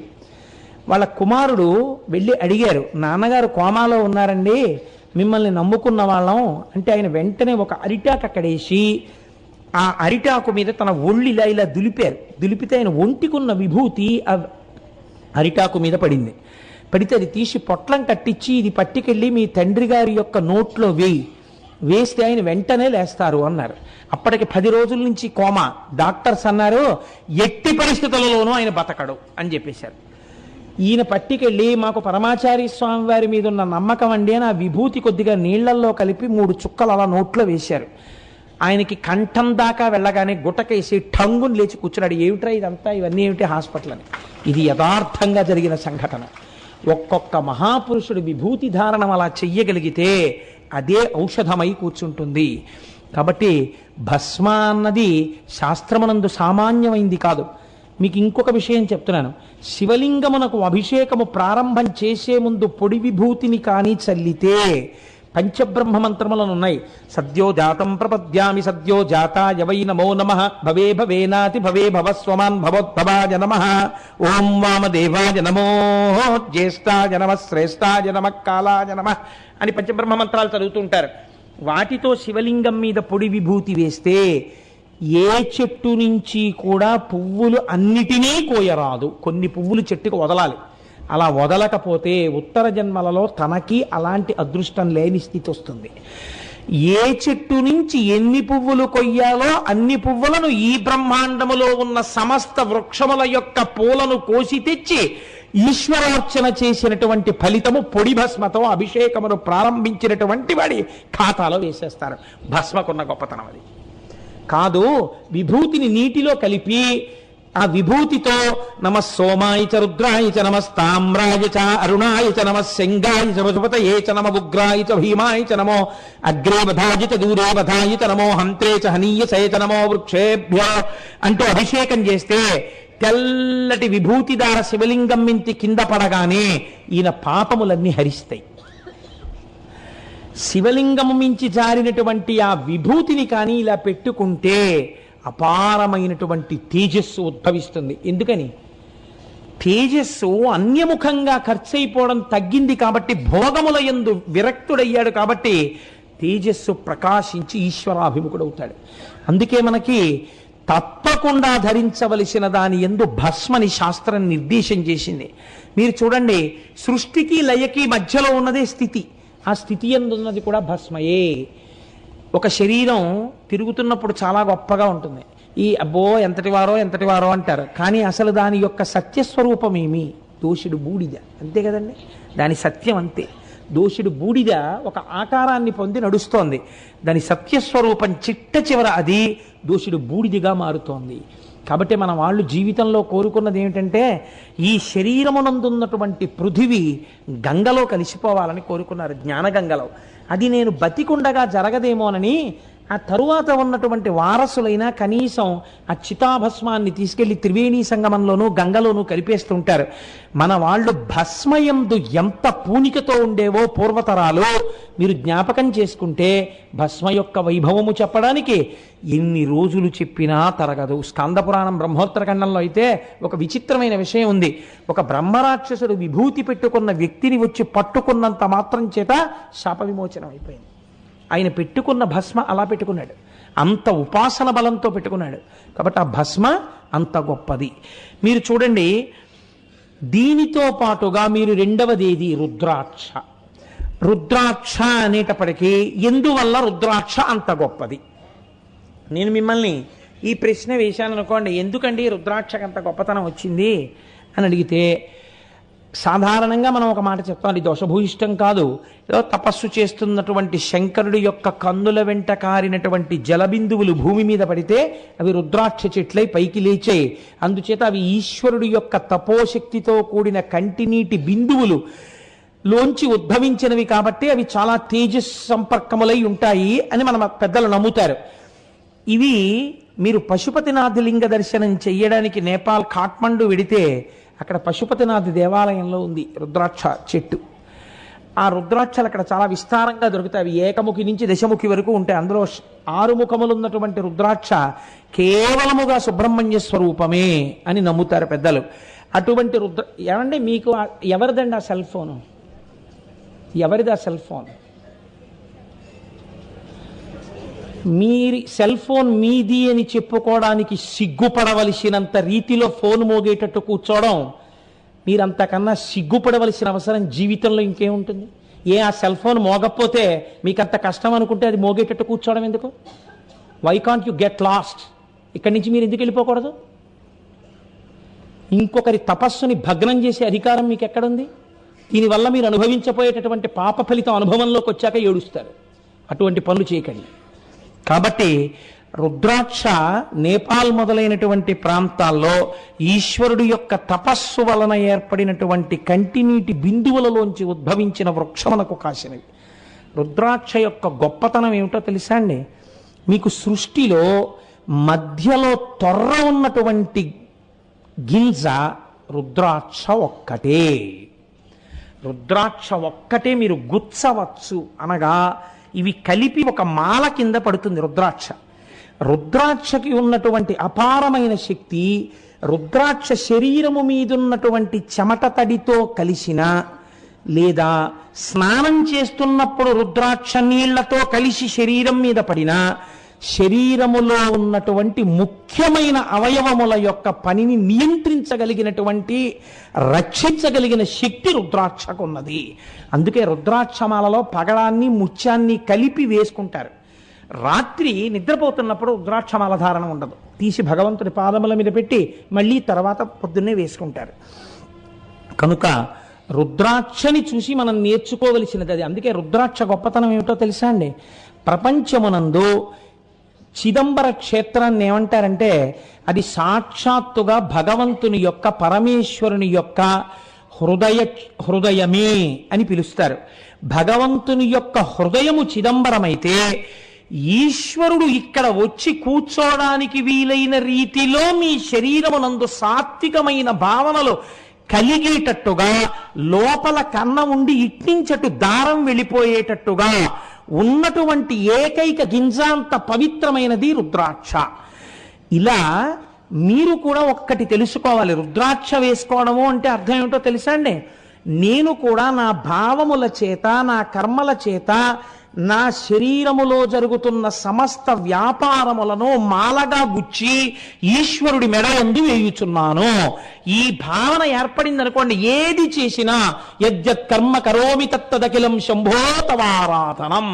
వాళ్ళ కుమారుడు వెళ్ళి అడిగారు, నాన్నగారు కోమాలో ఉన్నారండి, మిమ్మల్ని నమ్ముకున్న వాళ్ళం అంటే. ఆయన వెంటనే ఒక అరిటాకు అక్కడేసి ఆ అరిటాకు మీద తన ఒళ్ళు ఇలా దులిపారు. దులిపితే ఆయన ఒంటికున్న విభూతి ఆ అరిటాకు మీద పడింది. పడితే అది తీసి పొట్లం కట్టించి ఇది పట్టుకెళ్ళి మీ తండ్రి గారి యొక్క నోట్లో వేస్తే ఆయన వెంటనే లేస్తారు అన్నారు. అప్పటికి 10 రోజుల నుంచి కోమా. డాక్టర్స్ అన్నారు ఎట్టి పరిస్థితులలోనూ ఆయన బతకడు అని చెప్పేశారు. ఈయన పట్టుకెళ్ళి మాకు పరమాచార్య స్వామి వారి మీద ఉన్న నమ్మకం అండి అని ఆ విభూతి కొద్దిగా నీళ్లల్లో కలిపి 3 చుక్కలు అలా నోట్లో వేశారు. ఆయనకి కంఠం దాకా వెళ్ళగానే గుటకేసి ఠంగుని లేచి కూర్చున్నాడు. ఏమిట్రా ఇదంతా, ఇవన్నీ ఏమిటి హాస్పిటల్ అని. ఇది యథార్థంగా జరిగిన సంఘటన. ఒక్కొక్క మహాపురుషుడు విభూతి ధారణం అలా చెయ్యగలిగితే అదే ఔషధమై కూర్చుంటుంది. కాబట్టి భస్మ అన్నది శాస్త్రమునందు సామాన్యమైంది కాదు. మీకు ఇంకొక విషయం చెప్తున్నాను. శివలింగమునకు అభిషేకము ప్రారంభం చేసే ముందు పొడి విభూతిని కానీ చల్లితే పంచబ్రహ్మ మంత్రములను ఉన్నాయి. సద్యో జాతం ప్రపద్యామి సద్యో జాతాయ వై నమో నమః భవే భవేనాతి భవే భవస్వమాన్ భవోద్భవాయ నమః ఓం వామదేవాయ నమో జ్యేష్ఠాయ నమః శ్రేష్ఠాయ నమః కాలాయ నమః అని పంచబ్రహ్మ మంత్రాలు చదువుతుంటారు. వాటితో శివలింగం మీద పొడి విభూతి వేస్తే ఏ చెట్టు నుంచి కూడా పువ్వులు అన్నిటినీ కోయరాదు. కొన్ని పువ్వులు చెట్టుకు వదలాలి. అలా వదలకపోతే ఉత్తర జన్మలలో తనకి అలాంటి అదృష్టం లేని స్థితి వస్తుంది. ఏ చెట్టు నుంచి ఎన్ని పువ్వులు కొయ్యాలో అన్ని పువ్వులను ఈ బ్రహ్మాండములో ఉన్న సమస్త వృక్షముల యొక్క పూలను కోసి తెచ్చి ఈశ్వరార్చన చేసినటువంటి ఫలితము పొడి భస్మతో అభిషేకమును ప్రారంభించినటువంటి వాడి ఖాతాలో వేసేస్తారు. భస్మకున్న గొప్పతనం అది కాదు. విభూతిని నీటిలో కలిపి ఆ విభూతితో నమ సోమాయ చ రుద్రాయ చ నమస్తామ్రాయ చ అరుణాయ చ నమ శంగాయ చ పశుపతయే చ నమ ఉగ్రాయ చ భీమాయ చ నమో అగ్రే వధాయ చ దూరే వధాయ చ నమో హంత్రే చ హనీయసే చ నమో వృక్షేభ్యో అంటూ అభిషేకం చేస్తే తెల్లటి విభూతిదార శివలింగం మించి కింద పడగానే ఈయన పాపములన్నీ హరిస్తాయి. శివలింగము మించి జారినటువంటి ఆ విభూతిని కానీ ఇలా పెట్టుకుంటే అపారమైనటువంటి తేజస్సు ఉద్భవిస్తుంది. ఎందుకని? తేజస్సు అన్యముఖంగా ఖర్చయిపోవడం తగ్గింది కాబట్టి, భోగముల యందు విరక్తుడయ్యాడు కాబట్టి తేజస్సు ప్రకాశించి ఈశ్వరాభిముఖుడవుతాడు. అందుకే మనకి తప్పకుండా ధరించవలసిన దాని యందు భస్మని శాస్త్రం నిర్దేశం చేసింది. మీరు చూడండి, సృష్టికి లయకి మధ్యలో ఉన్నదే స్థితి. ఆ స్థితి యందు ఉన్నది కూడా భస్మయే. ఒక శరీరం తిరుగుతున్నప్పుడు చాలా గొప్పగా ఉంటుంది. ఈ అబ్బో ఎంతటి వారో అంటారు. కానీ అసలు దాని యొక్క సత్యస్వరూపం ఏమి? దోషుడు బూడిద, అంతే కదండి. దాని సత్యం అంతే. దోషుడు బూడిద ఒక ఆకారాన్ని పొంది నడుస్తోంది. దాని సత్యస్వరూపం చిట్ట చివర అది దోషుడు బూడిదిగా మారుతోంది. కాబట్టి మన వాళ్ళు జీవితంలో కోరుకున్నది ఏమిటంటే ఈ శరీరమునందున్నటువంటి పృథివీ గంగలో కలిసిపోవాలని కోరుకున్నారు, జ్ఞానగంగలో. అది నేను బతికుండగా జరగదేమోనని ఆ తరువాత ఉన్నటువంటి వారసులైనా కనీసం ఆ చితాభస్మాన్ని తీసుకెళ్లి త్రివేణీ సంగమంలోనూ గంగలోనూ కలిపేస్తుంటారు. మన వాళ్ళు భస్మయందు ఎంత పూనికతో ఉండేవో పూర్వతరాలు మీరు జ్ఞాపకం చేసుకుంటే భస్మ యొక్క వైభవము చెప్పడానికి ఎన్ని రోజులు చెప్పినా తరగదు. స్కందపురాణం బ్రహ్మోత్తరఖండంలో అయితే ఒక విచిత్రమైన విషయం ఉంది. ఒక బ్రహ్మరాక్షసుడు విభూతి పెట్టుకున్న వ్యక్తిని వచ్చి పట్టుకున్నంత మాత్రం చేత శాప విమోచనం అయిపోయింది. ఆయన పెట్టుకున్న భస్మ అలా పెట్టుకున్నాడు, అంత ఉపాసన బలంతో పెట్టుకున్నాడు. కాబట్టి ఆ భస్మ అంత గొప్పది. మీరు చూడండి, దీనితో పాటుగా మీరు రెండవది ఏది? రుద్రాక్ష. రుద్రాక్ష అనేటప్పటికీ ఎందువల్ల రుద్రాక్ష అంత గొప్పది? నేను మిమ్మల్ని ఈ ప్రశ్న వేశాను అనుకోండి, ఎందుకండి రుద్రాక్షకు అంత గొప్పతనం వచ్చింది అని అడిగితే సాధారణంగా మనం ఒక మాట చెప్తాం, అది దోషభూయిష్టం కాదు. ఏదో తపస్సు చేస్తున్నటువంటి శంకరుడి యొక్క కన్నుల వెంట కారినటువంటి జలబిందువులు భూమి మీద పడితే అవి రుద్రాక్ష చెట్లై పైకి లేచాయి. అందుచేత అవి ఈశ్వరుడి యొక్క తపోశక్తితో కూడిన కంటినీటి బిందువులు లోంచి ఉద్భవించినవి కాబట్టి అవి చాలా తేజస్ సంపర్కములై ఉంటాయి అని మన పెద్దలు నమ్ముతారు. ఇవి మీరు పశుపతినాథ్ లింగ దర్శనం చెయ్యడానికి నేపాల్ కాఠ్మండు వెడితే అక్కడ పశుపతినాథ్ దేవాలయంలో ఉంది రుద్రాక్ష చెట్టు. ఆ రుద్రాక్షలు అక్కడ చాలా విస్తారంగా దొరుకుతాయి. అవి ఏకముఖి నుంచి దశముఖి వరకు ఉంటాయి. అందులో 6 ముఖములు ఉన్నటువంటి రుద్రాక్ష కేవలముగా సుబ్రహ్మణ్య స్వరూపమే అని నమ్ముతారు పెద్దలు. అటువంటి ఏమంటే మీకు ఎవరిదండి ఆ సెల్ ఫోను? ఎవరిది ఆ సెల్ ఫోన్? మీరు సెల్ ఫోన్ మీది అని చెప్పుకోవడానికి సిగ్గుపడవలసినంత రీతిలో ఫోన్ మోగేటట్టు కూర్చోవడం, మీరంతకన్నా సిగ్గుపడవలసిన అవసరం జీవితంలో ఇంకేముంటుంది? ఆ సెల్ ఫోన్ మోగకపోతే మీకు అంత కష్టం అనుకుంటే అది మోగేటట్టు కూర్చోవడం ఎందుకు? Why can't you get lost? ఇక్కడి నుంచి మీరు ఎందుకు వెళ్ళిపోకూడదు? ఇంకొకరి తపస్సుని భగ్నం చేసే అధికారం మీకు ఎక్కడుంది? దీనివల్ల మీరు అనుభవించబోయేటటువంటి పాప ఫలితం అనుభవంలోకి వచ్చాక ఏడుస్తారు. అటువంటి పనులు చేయకండి. కాబట్టి రుద్రాక్ష నేపాల్ మొదలైనటువంటి ప్రాంతాల్లో ఈశ్వరుడు యొక్క తపస్సు వలన ఏర్పడినటువంటి కంటినీటి బిందువులలోంచి ఉద్భవించిన వృక్షమునకు కాసినవి. రుద్రాక్ష యొక్క గొప్పతనం ఏమిటో తెలుసా అండి? మీకు సృష్టిలో మధ్యలో తొర్ర ఉన్నటువంటి గింజ రుద్రాక్ష ఒక్కటే. రుద్రాక్ష ఒక్కటే మీరు గుచ్చవచ్చు. అనగా ఇవి కలిపి ఒక మాల కింద పడుతుంది రుద్రాక్ష. రుద్రాక్షకి ఉన్నటువంటి అపారమైన శక్తి రుద్రాక్ష శరీరము మీదున్నటువంటి చెమట తడితో కలిసిన లేదా స్నానం చేస్తున్నప్పుడు రుద్రాక్ష నీళ్లతో కలిసి శరీరం మీద పడినా శరీరములో ఉన్నటువంటి ముఖ్యమైన అవయవముల యొక్క పనిని నియంత్రించగలిగినటువంటి రక్షించగలిగిన శక్తి రుద్రాక్షకు ఉన్నది. అందుకే రుద్రాక్షమాలలో పగడాన్ని ముత్యాన్ని కలిపి వేసుకుంటారు. రాత్రి నిద్రపోతున్నప్పుడు రుద్రాక్షమాల ధారణ ఉండదు, తీసి భగవంతుడి పాదముల మీద పెట్టి మళ్ళీ తర్వాత పొద్దున్నే వేసుకుంటారు. కనుక రుద్రాక్షని చూసి మనం నేర్చుకోవలసినది అది. అందుకే రుద్రాక్ష గొప్పతనం ఏమిటో తెలుసా అండి? ప్రపంచమునందు చిదంబర క్షేత్రాన్ని ఏమంటారంటే అది సాక్షాత్తుగా భగవంతుని యొక్క పరమేశ్వరుని యొక్క హృదయమే అని పిలుస్తారు. భగవంతుని యొక్క హృదయము చిదంబరమైతే ఈశ్వరుడు ఇక్కడ వచ్చి కూర్చోడానికి వీలైన రీతిలో మీ శరీరమునందు సాత్వికమైన భావనలు కలిగేటట్టుగా లోపల కన్న ఉండి ఇట్నించటు దారం వెళ్ళిపోయేటట్టుగా ఉన్నటువంటి ఏకైక గింజాంత పవిత్రమైనది రుద్రాక్ష. ఇలా మీరు కూడా ఒక్కటి తెలుసుకోవాలి. రుద్రాక్ష వేసుకోవడము అంటే అర్థం ఏమిటో తెలుసా అండి? నేను కూడా నా భావముల చేత, నా కర్మల చేత, నా శరీరములో జరుగుతున్న సమస్త వ్యాపారములను మాలగా గుచ్చి ఈశ్వరుడి మెడయందు వేయుచున్నాను. ఈ భావన ఏర్పడింది అనుకోండి, ఏది చేసినా యజ్జత్ కర్మ కరోమి తత్తదఖిలం శంభో తవారాధనం,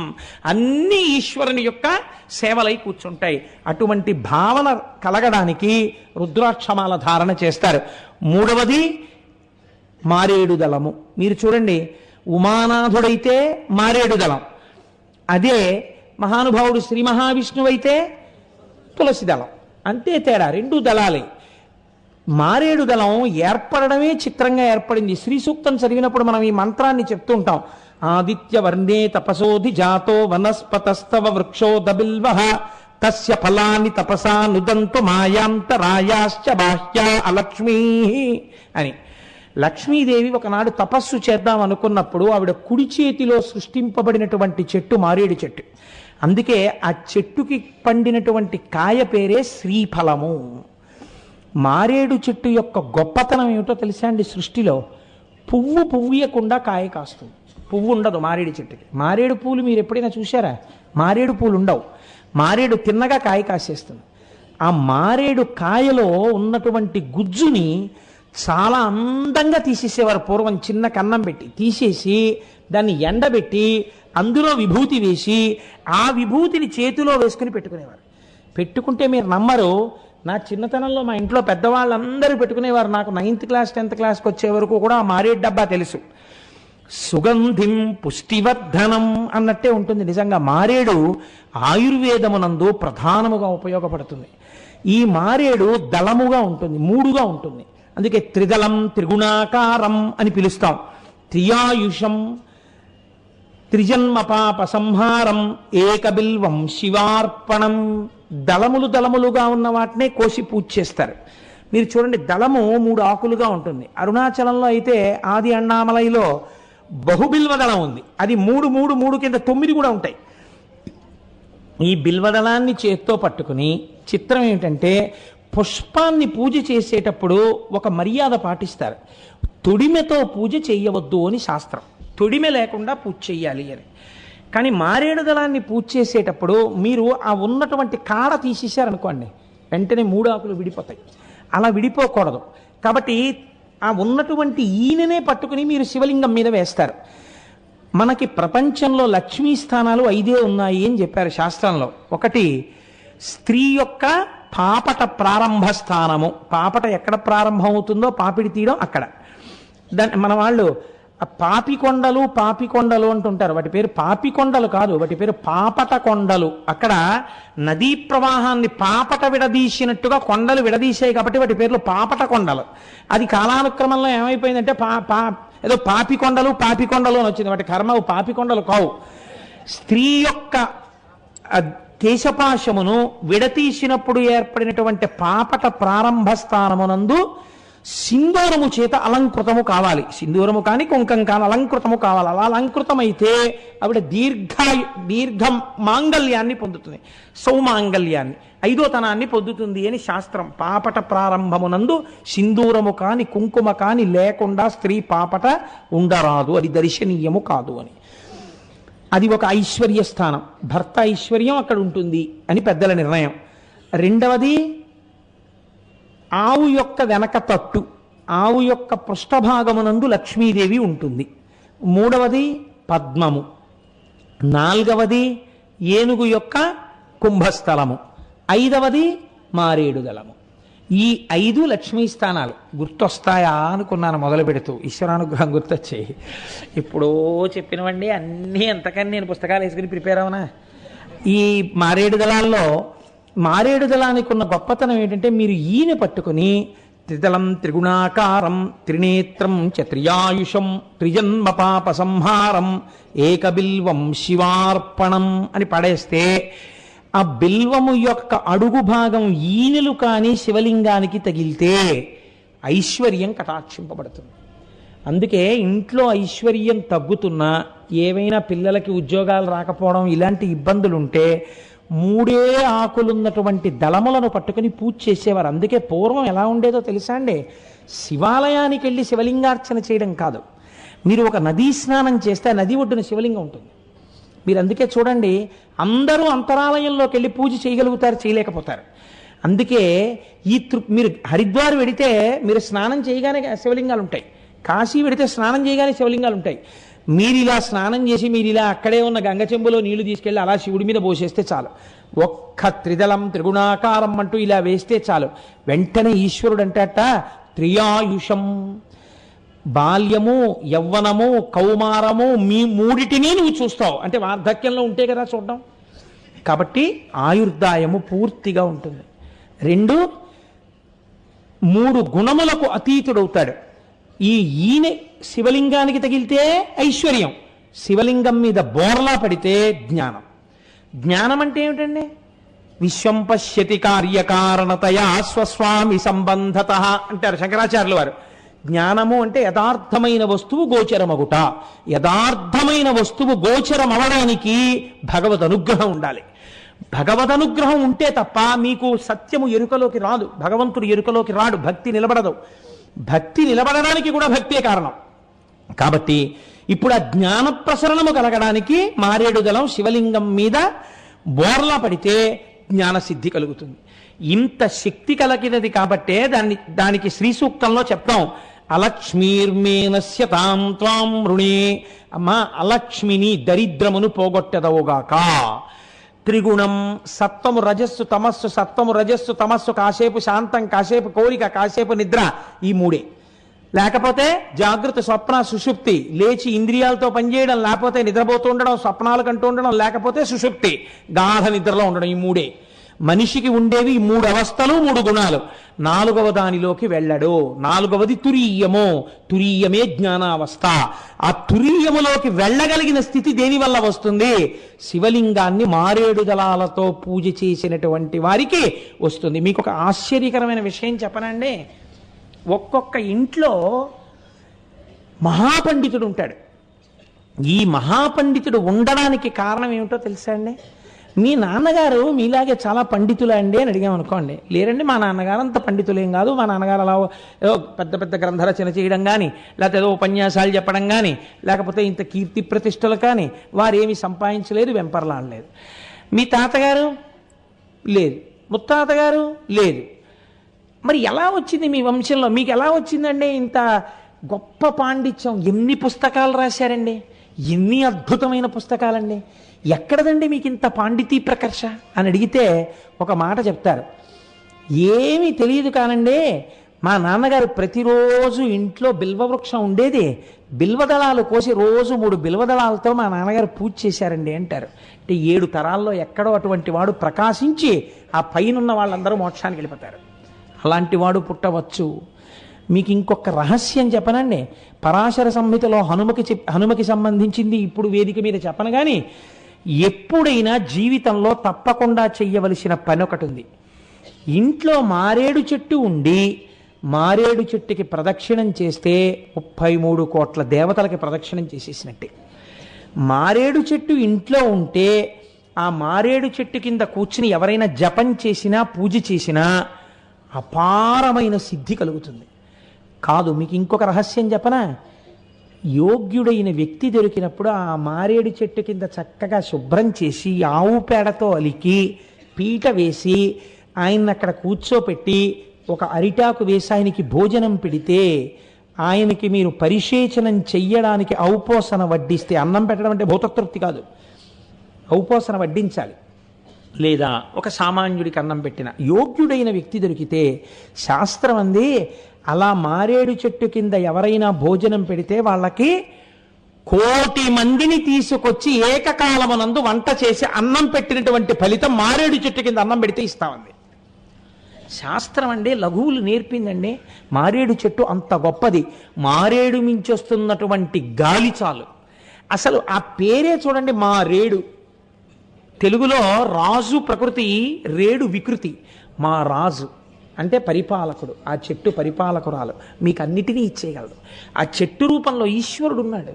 అన్ని ఈశ్వరుని యొక్క సేవలై కూర్చుంటాయి. అటువంటి భావన కలగడానికి రుద్రాక్షమాల ధారణ చేస్తారు. మూడవది మారేడు దళము. మీరు చూడండి, ఉమానాథుడైతే మారేడు దళం, అదే మహానుభావుడు శ్రీ మహావిష్ణువైతే తులసి దళం. అంతే తేడా, రెండు దళాలే. మారేడు దళం ఏర్పడమే చిత్రంగా ఏర్పడింది. శ్రీ సూక్తం చదివినప్పుడు మనం ఈ మంత్రాన్ని చెప్తుంటాం. ఆదిత్య వర్ణే తపసోధి జాతో వనస్పతస్తవ వృక్షో దబిల్వః తస్య ఫలాని తపసా నుదంతు మాయాంతరాయాశ్చ బాహ్యా అలక్ష్మీ అని. లక్ష్మీదేవి ఒకనాడు తపస్సు చేద్దాం అనుకున్నప్పుడు ఆవిడ కుడి చేతిలో సృష్టింపబడినటువంటి చెట్టు మారేడు చెట్టు. అందుకే ఆ చెట్టుకి పండినటువంటి కాయ పేరే శ్రీఫలము. మారేడు చెట్టు యొక్క గొప్పతనం ఏమిటో తెలుసా అండి? సృష్టిలో పువ్వు పువ్వుయకుండా కాయ కాస్తుంది. పువ్వు ఉండదు మారేడు చెట్టుకి. మారేడు పూలు మీరు ఎప్పుడైనా చూసారా? మారేడు పూలు ఉండవు. మారేడు తిన్నగా కాయ కాసేస్తుంది. ఆ మారేడు కాయలో ఉన్నటువంటి గుజ్జుని చాలా అందంగా తీసేసేవారు పూర్వం. చిన్న కన్నం పెట్టి తీసేసి దాన్ని ఎండబెట్టి అందులో విభూతి వేసి ఆ విభూతిని చేతిలో వేసుకుని పెట్టుకునేవారు. పెట్టుకుంటే మీరు నమ్మరు, నా చిన్నతనంలో మా ఇంట్లో పెద్దవాళ్ళందరూ పెట్టుకునేవారు. నాకు 9th క్లాస్ 10th క్లాస్కి వచ్చే వరకు కూడా ఆ మారేడు డబ్బా తెలుసు. సుగంధిం పుష్టివర్ధనం అన్నట్టే ఉంటుంది. నిజంగా మారేడు ఆయుర్వేదమునందు ప్రధానముగా ఉపయోగపడుతుంది. ఈ మారేడు దళముగా ఉంటుంది, మూడుగా ఉంటుంది. అందుకే త్రిదళం త్రిగుణాకారం అని పిలుస్తాం. త్రియాయుషం త్రిజన్మ పాప సంహారం ఏకబిల్వం శివార్పణం. దళములుగా ఉన్న వాటినే కోసి పూజ చేస్తారు. మీరు చూడండి, దళము 3 ఆకులుగా ఉంటుంది. అరుణాచలంలో అయితే ఆది అన్నామలైలో బహుబిల్వ దళం ఉంది. అది 3 కింద 9 కూడా ఉంటాయి. ఈ బిల్వదళాన్ని చేత్తో పట్టుకుని, చిత్రం ఏమిటంటే పుష్పాన్ని పూజ చేసేటప్పుడు ఒక మర్యాద పాటిస్తారు. తొడిమెతో పూజ చెయ్యవద్దు అని శాస్త్రం. తొడిమె లేకుండా పూజ చెయ్యాలి అని. కానీ మారేడు దళాన్ని పూజ చేసేటప్పుడు మీరు ఆ ఉన్నటువంటి కాడ తీసేశారనుకోండి, వెంటనే 3 ఆకులు విడిపోతాయి. అలా విడిపోకూడదు. కాబట్టి ఆ ఉన్నటువంటి ఈయననే పట్టుకుని మీరు శివలింగం మీద వేస్తారు. మనకి ప్రపంచంలో లక్ష్మీ స్థానాలు 5 ఉన్నాయి అని చెప్పారు శాస్త్రంలో. ఒకటి స్త్రీ యొక్క పాపట ప్రారంభ స్థానము. పాపట ఎక్కడ ప్రారంభం అవుతుందో పాపిడి తీయడం అక్కడ. దాన్ని మన వాళ్ళు పాపికొండలు అంటుంటారు. వాటి పేరు పాపికొండలు కాదు, వాటి పేరు పాపట కొండలు. అక్కడ నదీ ప్రవాహాన్ని పాపట విడదీసినట్టుగా కొండలు విడదీసాయి కాబట్టి వాటి పేర్లు పాపట కొండలు. అది కాలానుక్రమంలో ఏమైపోయిందంటే ఏదో పాపికొండలు అని వచ్చింది. వాటి కర్మవు పాపికొండలు కావు. స్త్రీ యొక్క కేశపాశమును విడతీసినప్పుడు ఏర్పడినటువంటి పాపట ప్రారంభ స్థానమునందు సింధూరము చేత అలంకృతము కావాలి. సింధూరము కానీ కుంకం కానీ అలంకృతము కావాలి. అలా అలంకృతమైతే ఆవిడ దీర్ఘ మాంగళ్యాన్ని పొందుతుంది, సౌమాంగళ్యాన్ని, 5వ తనాన్ని పొందుతుంది అని శాస్త్రం. పాపట ప్రారంభమునందు సింధూరము కాని కుంకుమ కాని లేకుండా స్త్రీ పాపట ఉండరాదు, అది దర్శనీయము కాదు అని. అది ఒక ఐశ్వర్య స్థానం, భర్త ఐశ్వర్యం అక్కడ ఉంటుంది అని పెద్దల నిర్ణయం. రెండవది ఆవు యొక్క వెనక తట్టు, ఆవు యొక్క పృష్ఠభాగమునందు లక్ష్మీదేవి ఉంటుంది. మూడవది పద్మము. నాలుగవది ఏనుగు యొక్క కుంభస్థలము. ఐదవది మారేడు దళము. ఈ 5 లక్ష్మీ స్థానాలు గుర్తొస్తాయా అనుకున్నాను మొదలు పెడుతూ. ఈశ్వరానుగ్రహం గుర్తొచ్చాయి. ఎప్పుడో చెప్పినవండి అన్నీ, ఎంతకని నేను పుస్తకాలు వేసుకుని ప్రిపేర్ అవునా. ఈ మారేడు దళాల్లో మారేడు దళానికి ఉన్న గొప్పతనం ఏంటంటే, మీరు ఈయన పట్టుకుని త్రిదళం త్రిగుణాకారం త్రినేత్రం చత్రియాయుషం త్రిజన్మ పాప సంహారం ఏకబిల్వం శివార్పణం అని పడేస్తే, ఆ బిల్వము యొక్క అడుగు భాగం ఈనెలు కానీ శివలింగానికి తగిలితే ఐశ్వర్యం కటాక్షింపబడుతుంది. అందుకే ఇంట్లో ఐశ్వర్యం తగ్గుతున్నా, ఏవైనా పిల్లలకి ఉద్యోగాలు రాకపోవడం ఇలాంటి ఇబ్బందులు ఉంటే 3 ఆకులున్నటువంటి దళములను పట్టుకుని పూజ చేసేవారు. అందుకే పూర్వం ఎలా ఉండేదో తెలుసా అండి, శివాలయానికి వెళ్ళి శివలింగార్చన చేయడం కాదు, మీరు ఒక నదీ స్నానం చేస్తే ఆ నది ఒడ్డున శివలింగం ఉంటుంది. మీరు అందుకే చూడండి, అందరూ అంతరాలయంలోకి వెళ్ళి పూజ చేయగలుగుతారు, చేయలేకపోతారు. అందుకే మీరు హరిద్వార్ వెడితే మీరు స్నానం చేయగానే శివలింగాలు ఉంటాయి, కాశీ వెడితే స్నానం చేయగానే శివలింగాలు ఉంటాయి. మీరు ఇలా స్నానం చేసి మీరు ఇలా అక్కడే ఉన్న గంగ చెంబులో నీళ్లు తీసుకెళ్ళి అలా శివుడి మీద పోసేస్తే చాలు, ఒక్క త్రిదళం త్రిగుణాకారం అంటూ ఇలా వేస్తే చాలు, వెంటనే ఈశ్వరుడు అంటట త్రియాయుషం, బాల్యము యవ్వనము కౌమారము మీ మూడిటిని నువ్వు చూస్తావు. అంటే వార్ధక్యంలో ఉంటే కదా చూడడం. కాబట్టి ఆయుర్దాయము పూర్తిగా ఉంటుంది. 2, 3 గుణములకు అతీతుడవుతాడు. ఈయన శివలింగానికి తగిలితే ఐశ్వర్యం, శివలింగం మీద బోర్లా పడితే జ్ఞానం. జ్ఞానం అంటే ఏమిటండి? విశ్వం పశ్యతి కార్యకారణతయా స్వస్వామి సంబంధత అంటారు శంకరాచార్యుల వారు. జ్ఞానము అంటే యథార్థమైన వస్తువు గోచరమగుట. యథార్థమైన వస్తువు గోచరం అవడానికి భగవద్ అనుగ్రహం ఉండాలి. భగవద్ అనుగ్రహం ఉంటే తప్ప మీకు సత్యము ఎరుకలోకి రాదు, భగవంతుడు ఎరుకలోకి రాడు, భక్తి నిలబడదు. భక్తి నిలబడడానికి కూడా భక్తే కారణం. కాబట్టి ఇప్పుడు ఆ జ్ఞాన ప్రసరణము కలగడానికి మారేడు దళం శివలింగం మీద బోర్లా పడితే జ్ఞానసిద్ధి కలుగుతుంది. ఇంత శక్తి కలిగినది కాబట్టే దానికి శ్రీ సూక్తంలో చెప్తాం, అలక్ష్మీర్మేనస్య తాం త్వాం రుణే. అమ్మా, అలక్ష్మిని దరిద్రమును పోగొట్టదవుగాక. త్రిగుణం, సత్వము రజస్సు తమస్సు, సత్వము రజస్సు తమస్సు, కాసేపు శాంతం, కాసేపు కోరిక, కాసేపు నిద్ర, ఈ 3. లేకపోతే జాగృత స్వప్న సుషుప్తి, లేచి ఇంద్రియాలతో పనిచేయడం, లేకపోతే నిద్రపోతూ ఉండడం, స్వప్నాలు కంటూ ఉండడం, లేకపోతే సుషుప్తి గాఢ నిద్రలో ఉండడం, ఈ 3. మనిషికి ఉండేవి 3 అవస్థలు, 3 గుణాలు. 4వ దానిలోకి వెళ్ళడు. 4వది తురీయము. తురీయమే జ్ఞానావస్థ. ఆ తురీయములోకి వెళ్ళగలిగిన స్థితి దేని వల్ల వస్తుంది? శివలింగాన్ని మారేడు దళాలతో పూజ చేసినటువంటి వారికి వస్తుంది. మీకు ఒక ఆశ్చర్యకరమైన విషయం చెప్పనండి. ఒక్కొక్క ఇంట్లో మహాపండితుడు ఉంటాడు. ఈ మహాపండితుడు ఉండడానికి కారణం ఏమిటో తెలుసా అండి? మీ నాన్నగారు మీలాగే చాలా పండితులా అండి అని అడిగామనుకోండి, లేరండి మా నాన్నగారు అంత పండితులేం కాదు, మా నాన్నగారు అలా ఏదో పెద్ద పెద్ద గ్రంథ రచన చేయడం కానీ, లేకపోతే ఏదో ఉపన్యాసాలు చెప్పడం కానీ, లేకపోతే ఇంత కీర్తి ప్రతిష్టలు కానీ వారేమి సంపాదించలేదు, వెంపర్లాడలేదు. మీ తాతగారు లేదు, ముత్తాతగారు లేదు. మరి ఎలా వచ్చింది మీ వంశంలో? మీకు ఎలా వచ్చిందండి ఇంత గొప్ప పాండిత్యం? ఎన్ని పుస్తకాలు రాశారండి, ఎన్ని అద్భుతమైన పుస్తకాలండి, ఎక్కడదండి మీకు ఇంత పాండితీ ప్రకర్ష అని అడిగితే ఒక మాట చెప్తారు, ఏమీ తెలియదు కానండి, మా నాన్నగారు ప్రతిరోజు ఇంట్లో బిల్వవృక్షం ఉండేది, బిల్వదళాలు కోసి రోజు 3 బిల్వదళాలతో మా నాన్నగారు పూజ చేశారండి అంటారు. అంటే 7 తరాల్లో ఎక్కడో అటువంటి వాడు ప్రకాశించి ఆ పైనున్న వాళ్ళందరూ మోక్షానికి వెళ్ళిపోతారు. అలాంటి వాడు పుట్టవచ్చు. మీకు ఇంకొక రహస్యం చెప్పనండి. పరాశర సంహితలో హనుమకి సంబంధించింది ఇప్పుడు వేదిక మీద చెప్పను, కానీ ఎప్పుడైనా జీవితంలో తప్పకుండా చెయ్యవలసిన పని ఒకటి ఉంది. ఇంట్లో మారేడు చెట్టు ఉండి మారేడు చెట్టుకి ప్రదక్షిణం చేస్తే 33 కోట్ల దేవతలకి ప్రదక్షిణం చేసేసినట్టే. మారేడు చెట్టు ఇంట్లో ఉంటే ఆ మారేడు చెట్టు కింద కూర్చుని ఎవరైనా జపం చేసినా పూజ చేసినా అపారమైన సిద్ధి కలుగుతుంది. కాదు, మీకు ఇంకొక రహస్యం చెప్పనా? యోగ్యుడైన వ్యక్తి దొరికినప్పుడు ఆ మారేడు చెట్టు కింద చక్కగా శుభ్రం చేసి ఆవు పేడతో అలికి పీట వేసి ఆయన్ని అక్కడ కూర్చోపెట్టి ఒక అరిటాకు వేసి ఆయనకి భోజనం పెడితే ఆయనకి మీరు పరిశేచనం చెయ్యడానికి ఔపోసన వడ్డిస్తే, అన్నం పెట్టడం అంటే భూతతృప్తి కాదు, ఔపోసన వడ్డించాలి. లేదా ఒక సామాన్యుడికి అన్నం పెట్టిన యోగ్యుడైన వ్యక్తి దొరికితే శాస్త్రం అంది అలా మారేడు చెట్టు కింద ఎవరైనా భోజనం పెడితే వాళ్ళకి 1,000,000 మందిని తీసుకొచ్చి ఏకకాలమునందు వంట చేసి అన్నం పెట్టినటువంటి ఫలితం మారేడు చెట్టు కింద అన్నం పెడితే ఇస్తామండి. శాస్త్రం అండి లఘువులు నేర్పిందండి. మారేడు చెట్టు అంత గొప్పది. మారేడు మించొస్తున్నటువంటి గాలి చాలు. అసలు ఆ పేరే చూడండి, మారేడు. తెలుగులో రాజు ప్రకృతి, రేడు వికృతి. మా రాజు అంటే పరిపాలకుడు, ఆ చెట్టు పరిపాలకురాలు, మీకు అన్నిటినీ ఇచ్చేయగలడు. ఆ చెట్టు రూపంలో ఈశ్వరుడు ఉన్నాడు.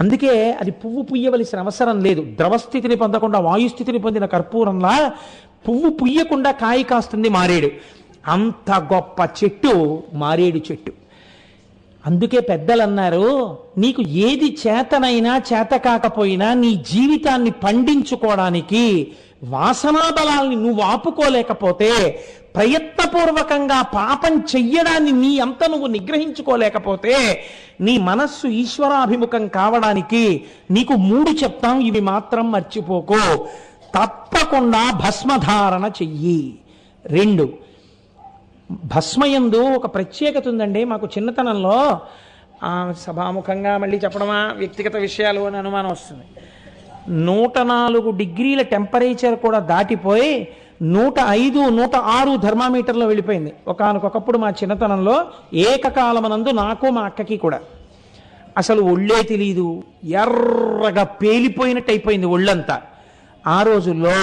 అందుకే అది పువ్వు పుయ్యవలసిన అవసరం లేదు. ద్రవస్థితిని పొందకుండా వాయుస్థితిని పొందిన కర్పూరంలా పువ్వు పుయ్యకుండా కాయ కాస్తుంది మారేడు. అంత గొప్ప చెట్టు మారేడు చెట్టు. అందుకే పెద్దలు అన్నారు, నీకు ఏది చేతనైనా చేత కాకపోయినా నీ జీవితాన్ని పండించుకోవడానికి వాసనా బలాల్ని నువ్వు ఆపుకోలేకపోతే, ప్రయత్నపూర్వకంగా పాపం చెయ్యడాన్ని నీ అంత నువ్వు నిగ్రహించుకోలేకపోతే, నీ మనస్సు ఈశ్వరాభిముఖం కావడానికి నీకు 3 చెప్తాం, ఇవి మాత్రం మర్చిపోకో. తప్పకుండా భస్మధారణ చెయ్యి. 2, భస్మయందు ఒక ప్రత్యేకత ఉందండి. మాకు చిన్నతనంలో సభాముఖంగా మళ్ళీ చెప్పడమా వ్యక్తిగత విషయాలు అని అనుమానం వస్తుంది. 104 డిగ్రీల టెంపరేచర్ కూడా దాటిపోయి 105, 106 థర్మామీటర్లో వెళ్ళిపోయింది. ఒకనకొకప్పుడు మా చిన్నతనంలో ఏకకాలమనందు నాకు మా అక్కకి కూడా అసలు ఒళ్ళే తెలీదు, ఎర్రగా పేలిపోయినట్టు అయిపోయింది ఒళ్ళంతా. ఆ రోజుల్లో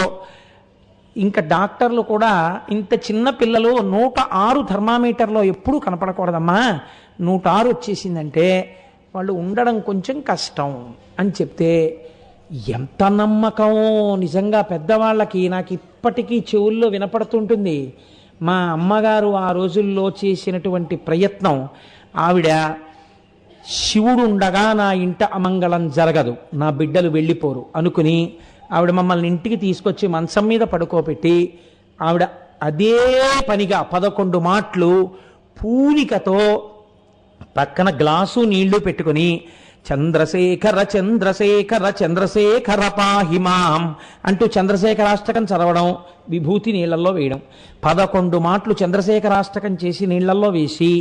ఇంకా డాక్టర్లు కూడా ఇంత చిన్న పిల్లలు 106 థర్మామీటర్లో ఎప్పుడూ కనపడకూడదమ్మా, 106 వచ్చేసిందంటే వాళ్ళు ఉండడం కొంచెం కష్టం అని చెప్తే, ఎంత నమ్మకమో నిజంగా పెద్దవాళ్ళకి. నాకు ఇప్పటికీ చెవుల్లో వినపడుతుంటుంది. మా అమ్మగారు ఆ రోజుల్లో చేసినటువంటి ప్రయత్నం. ఆవిడ శివుడు ఉండగా నా ఇంట అమంగళం జరగదు, నా బిడ్డలు వెళ్ళిపోరు అనుకుని ఆవిడ మమ్మల్ని ఇంటికి తీసుకొచ్చి మంచం మీద పడుకోబెట్టి ఆవిడ అదే పనిగా 11 మాటలు పూనికతో పక్కన గ్లాసు నీళ్లు పెట్టుకుని చంద్రశేఖర చంద్రశేఖర చంద్రశేఖర పాహిమాం అంటూ చంద్రశేఖరాష్టకం చదవడం, విభూతి నీళ్లలో వేయడం. 11 మాటలు చంద్రశేఖరాష్టకం చేసి నీళ్లలో వేసి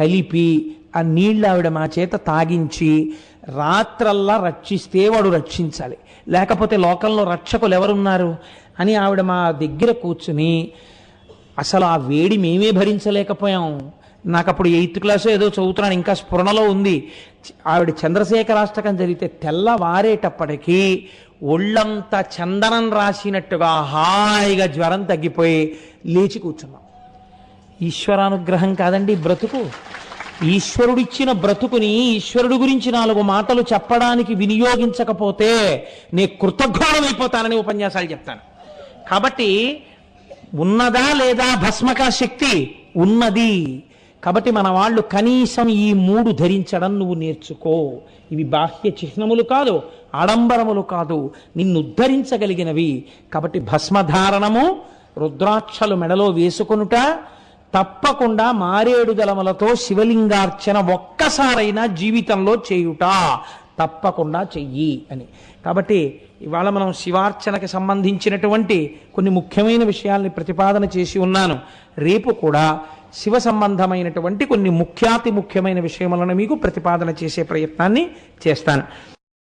కలిపి ఆ నీళ్ళు ఆవిడ మా చేత తాగించి రాత్రల్లా రక్షిస్తే వాడు రక్షించాలి, లేకపోతే లోకంలో రక్షకులు ఎవరున్నారు అని ఆవిడ మా దగ్గర కూర్చుని, అసలు ఆ వేడి మేమే భరించలేకపోయాం. నాకు అప్పుడు 8th క్లాసు ఏదో చదువుతున్నాను, ఇంకా స్ఫురణలో ఉంది. ఆవిడ చంద్రశేఖరాష్టకం జరిగితే తెల్లవారేటప్పటికీ ఒళ్ళంతా చందనం రాసినట్టుగా హాయిగా జ్వరం తగ్గిపోయి లేచి కూర్చున్నాం. ఈశ్వరానుగ్రహం కాదండి బ్రతుకు. ఈశ్వరుడిచ్చిన బ్రతుకుని ఈశ్వరుడు గురించి 4 మాటలు చెప్పడానికి వినియోగించకపోతే నే కృతఘ్నుడైపోతానని ఉపన్యాసాలు చెప్తాను. కాబట్టి ఉన్నదా లేదా భస్మక శక్తి? ఉన్నది. కాబట్టి మన వాళ్ళు కనీసం ఈ 3 ధరించడం నువ్వు నేర్చుకో. ఇవి బాహ్య చిహ్నములు కాదు, ఆడంబరములు కాదు, నిన్ను ఉద్ధరించగలిగినవి. కాబట్టి భస్మధారణము, రుద్రాక్షలు మెడలో వేసుకొనుట, తప్పకుండా మారేడు దళములతో శివలింగార్చన ఒక్కసారైనా జీవితంలో చేయుట తప్పకుండా చెయ్యి అని. కాబట్టి ఇవాళ మనం శివార్చనకి సంబంధించినటువంటి కొన్ని ముఖ్యమైన విషయాల్ని ప్రతిపాదన చేసి ఉన్నాను. రేపు కూడా శివ సంబంధమైనటువంటి కొన్ని ముఖ్యాతి ముఖ్యమైన విషయములను మీకు ప్రతిపాదన చేసే ప్రయత్నాన్ని చేస్తాను.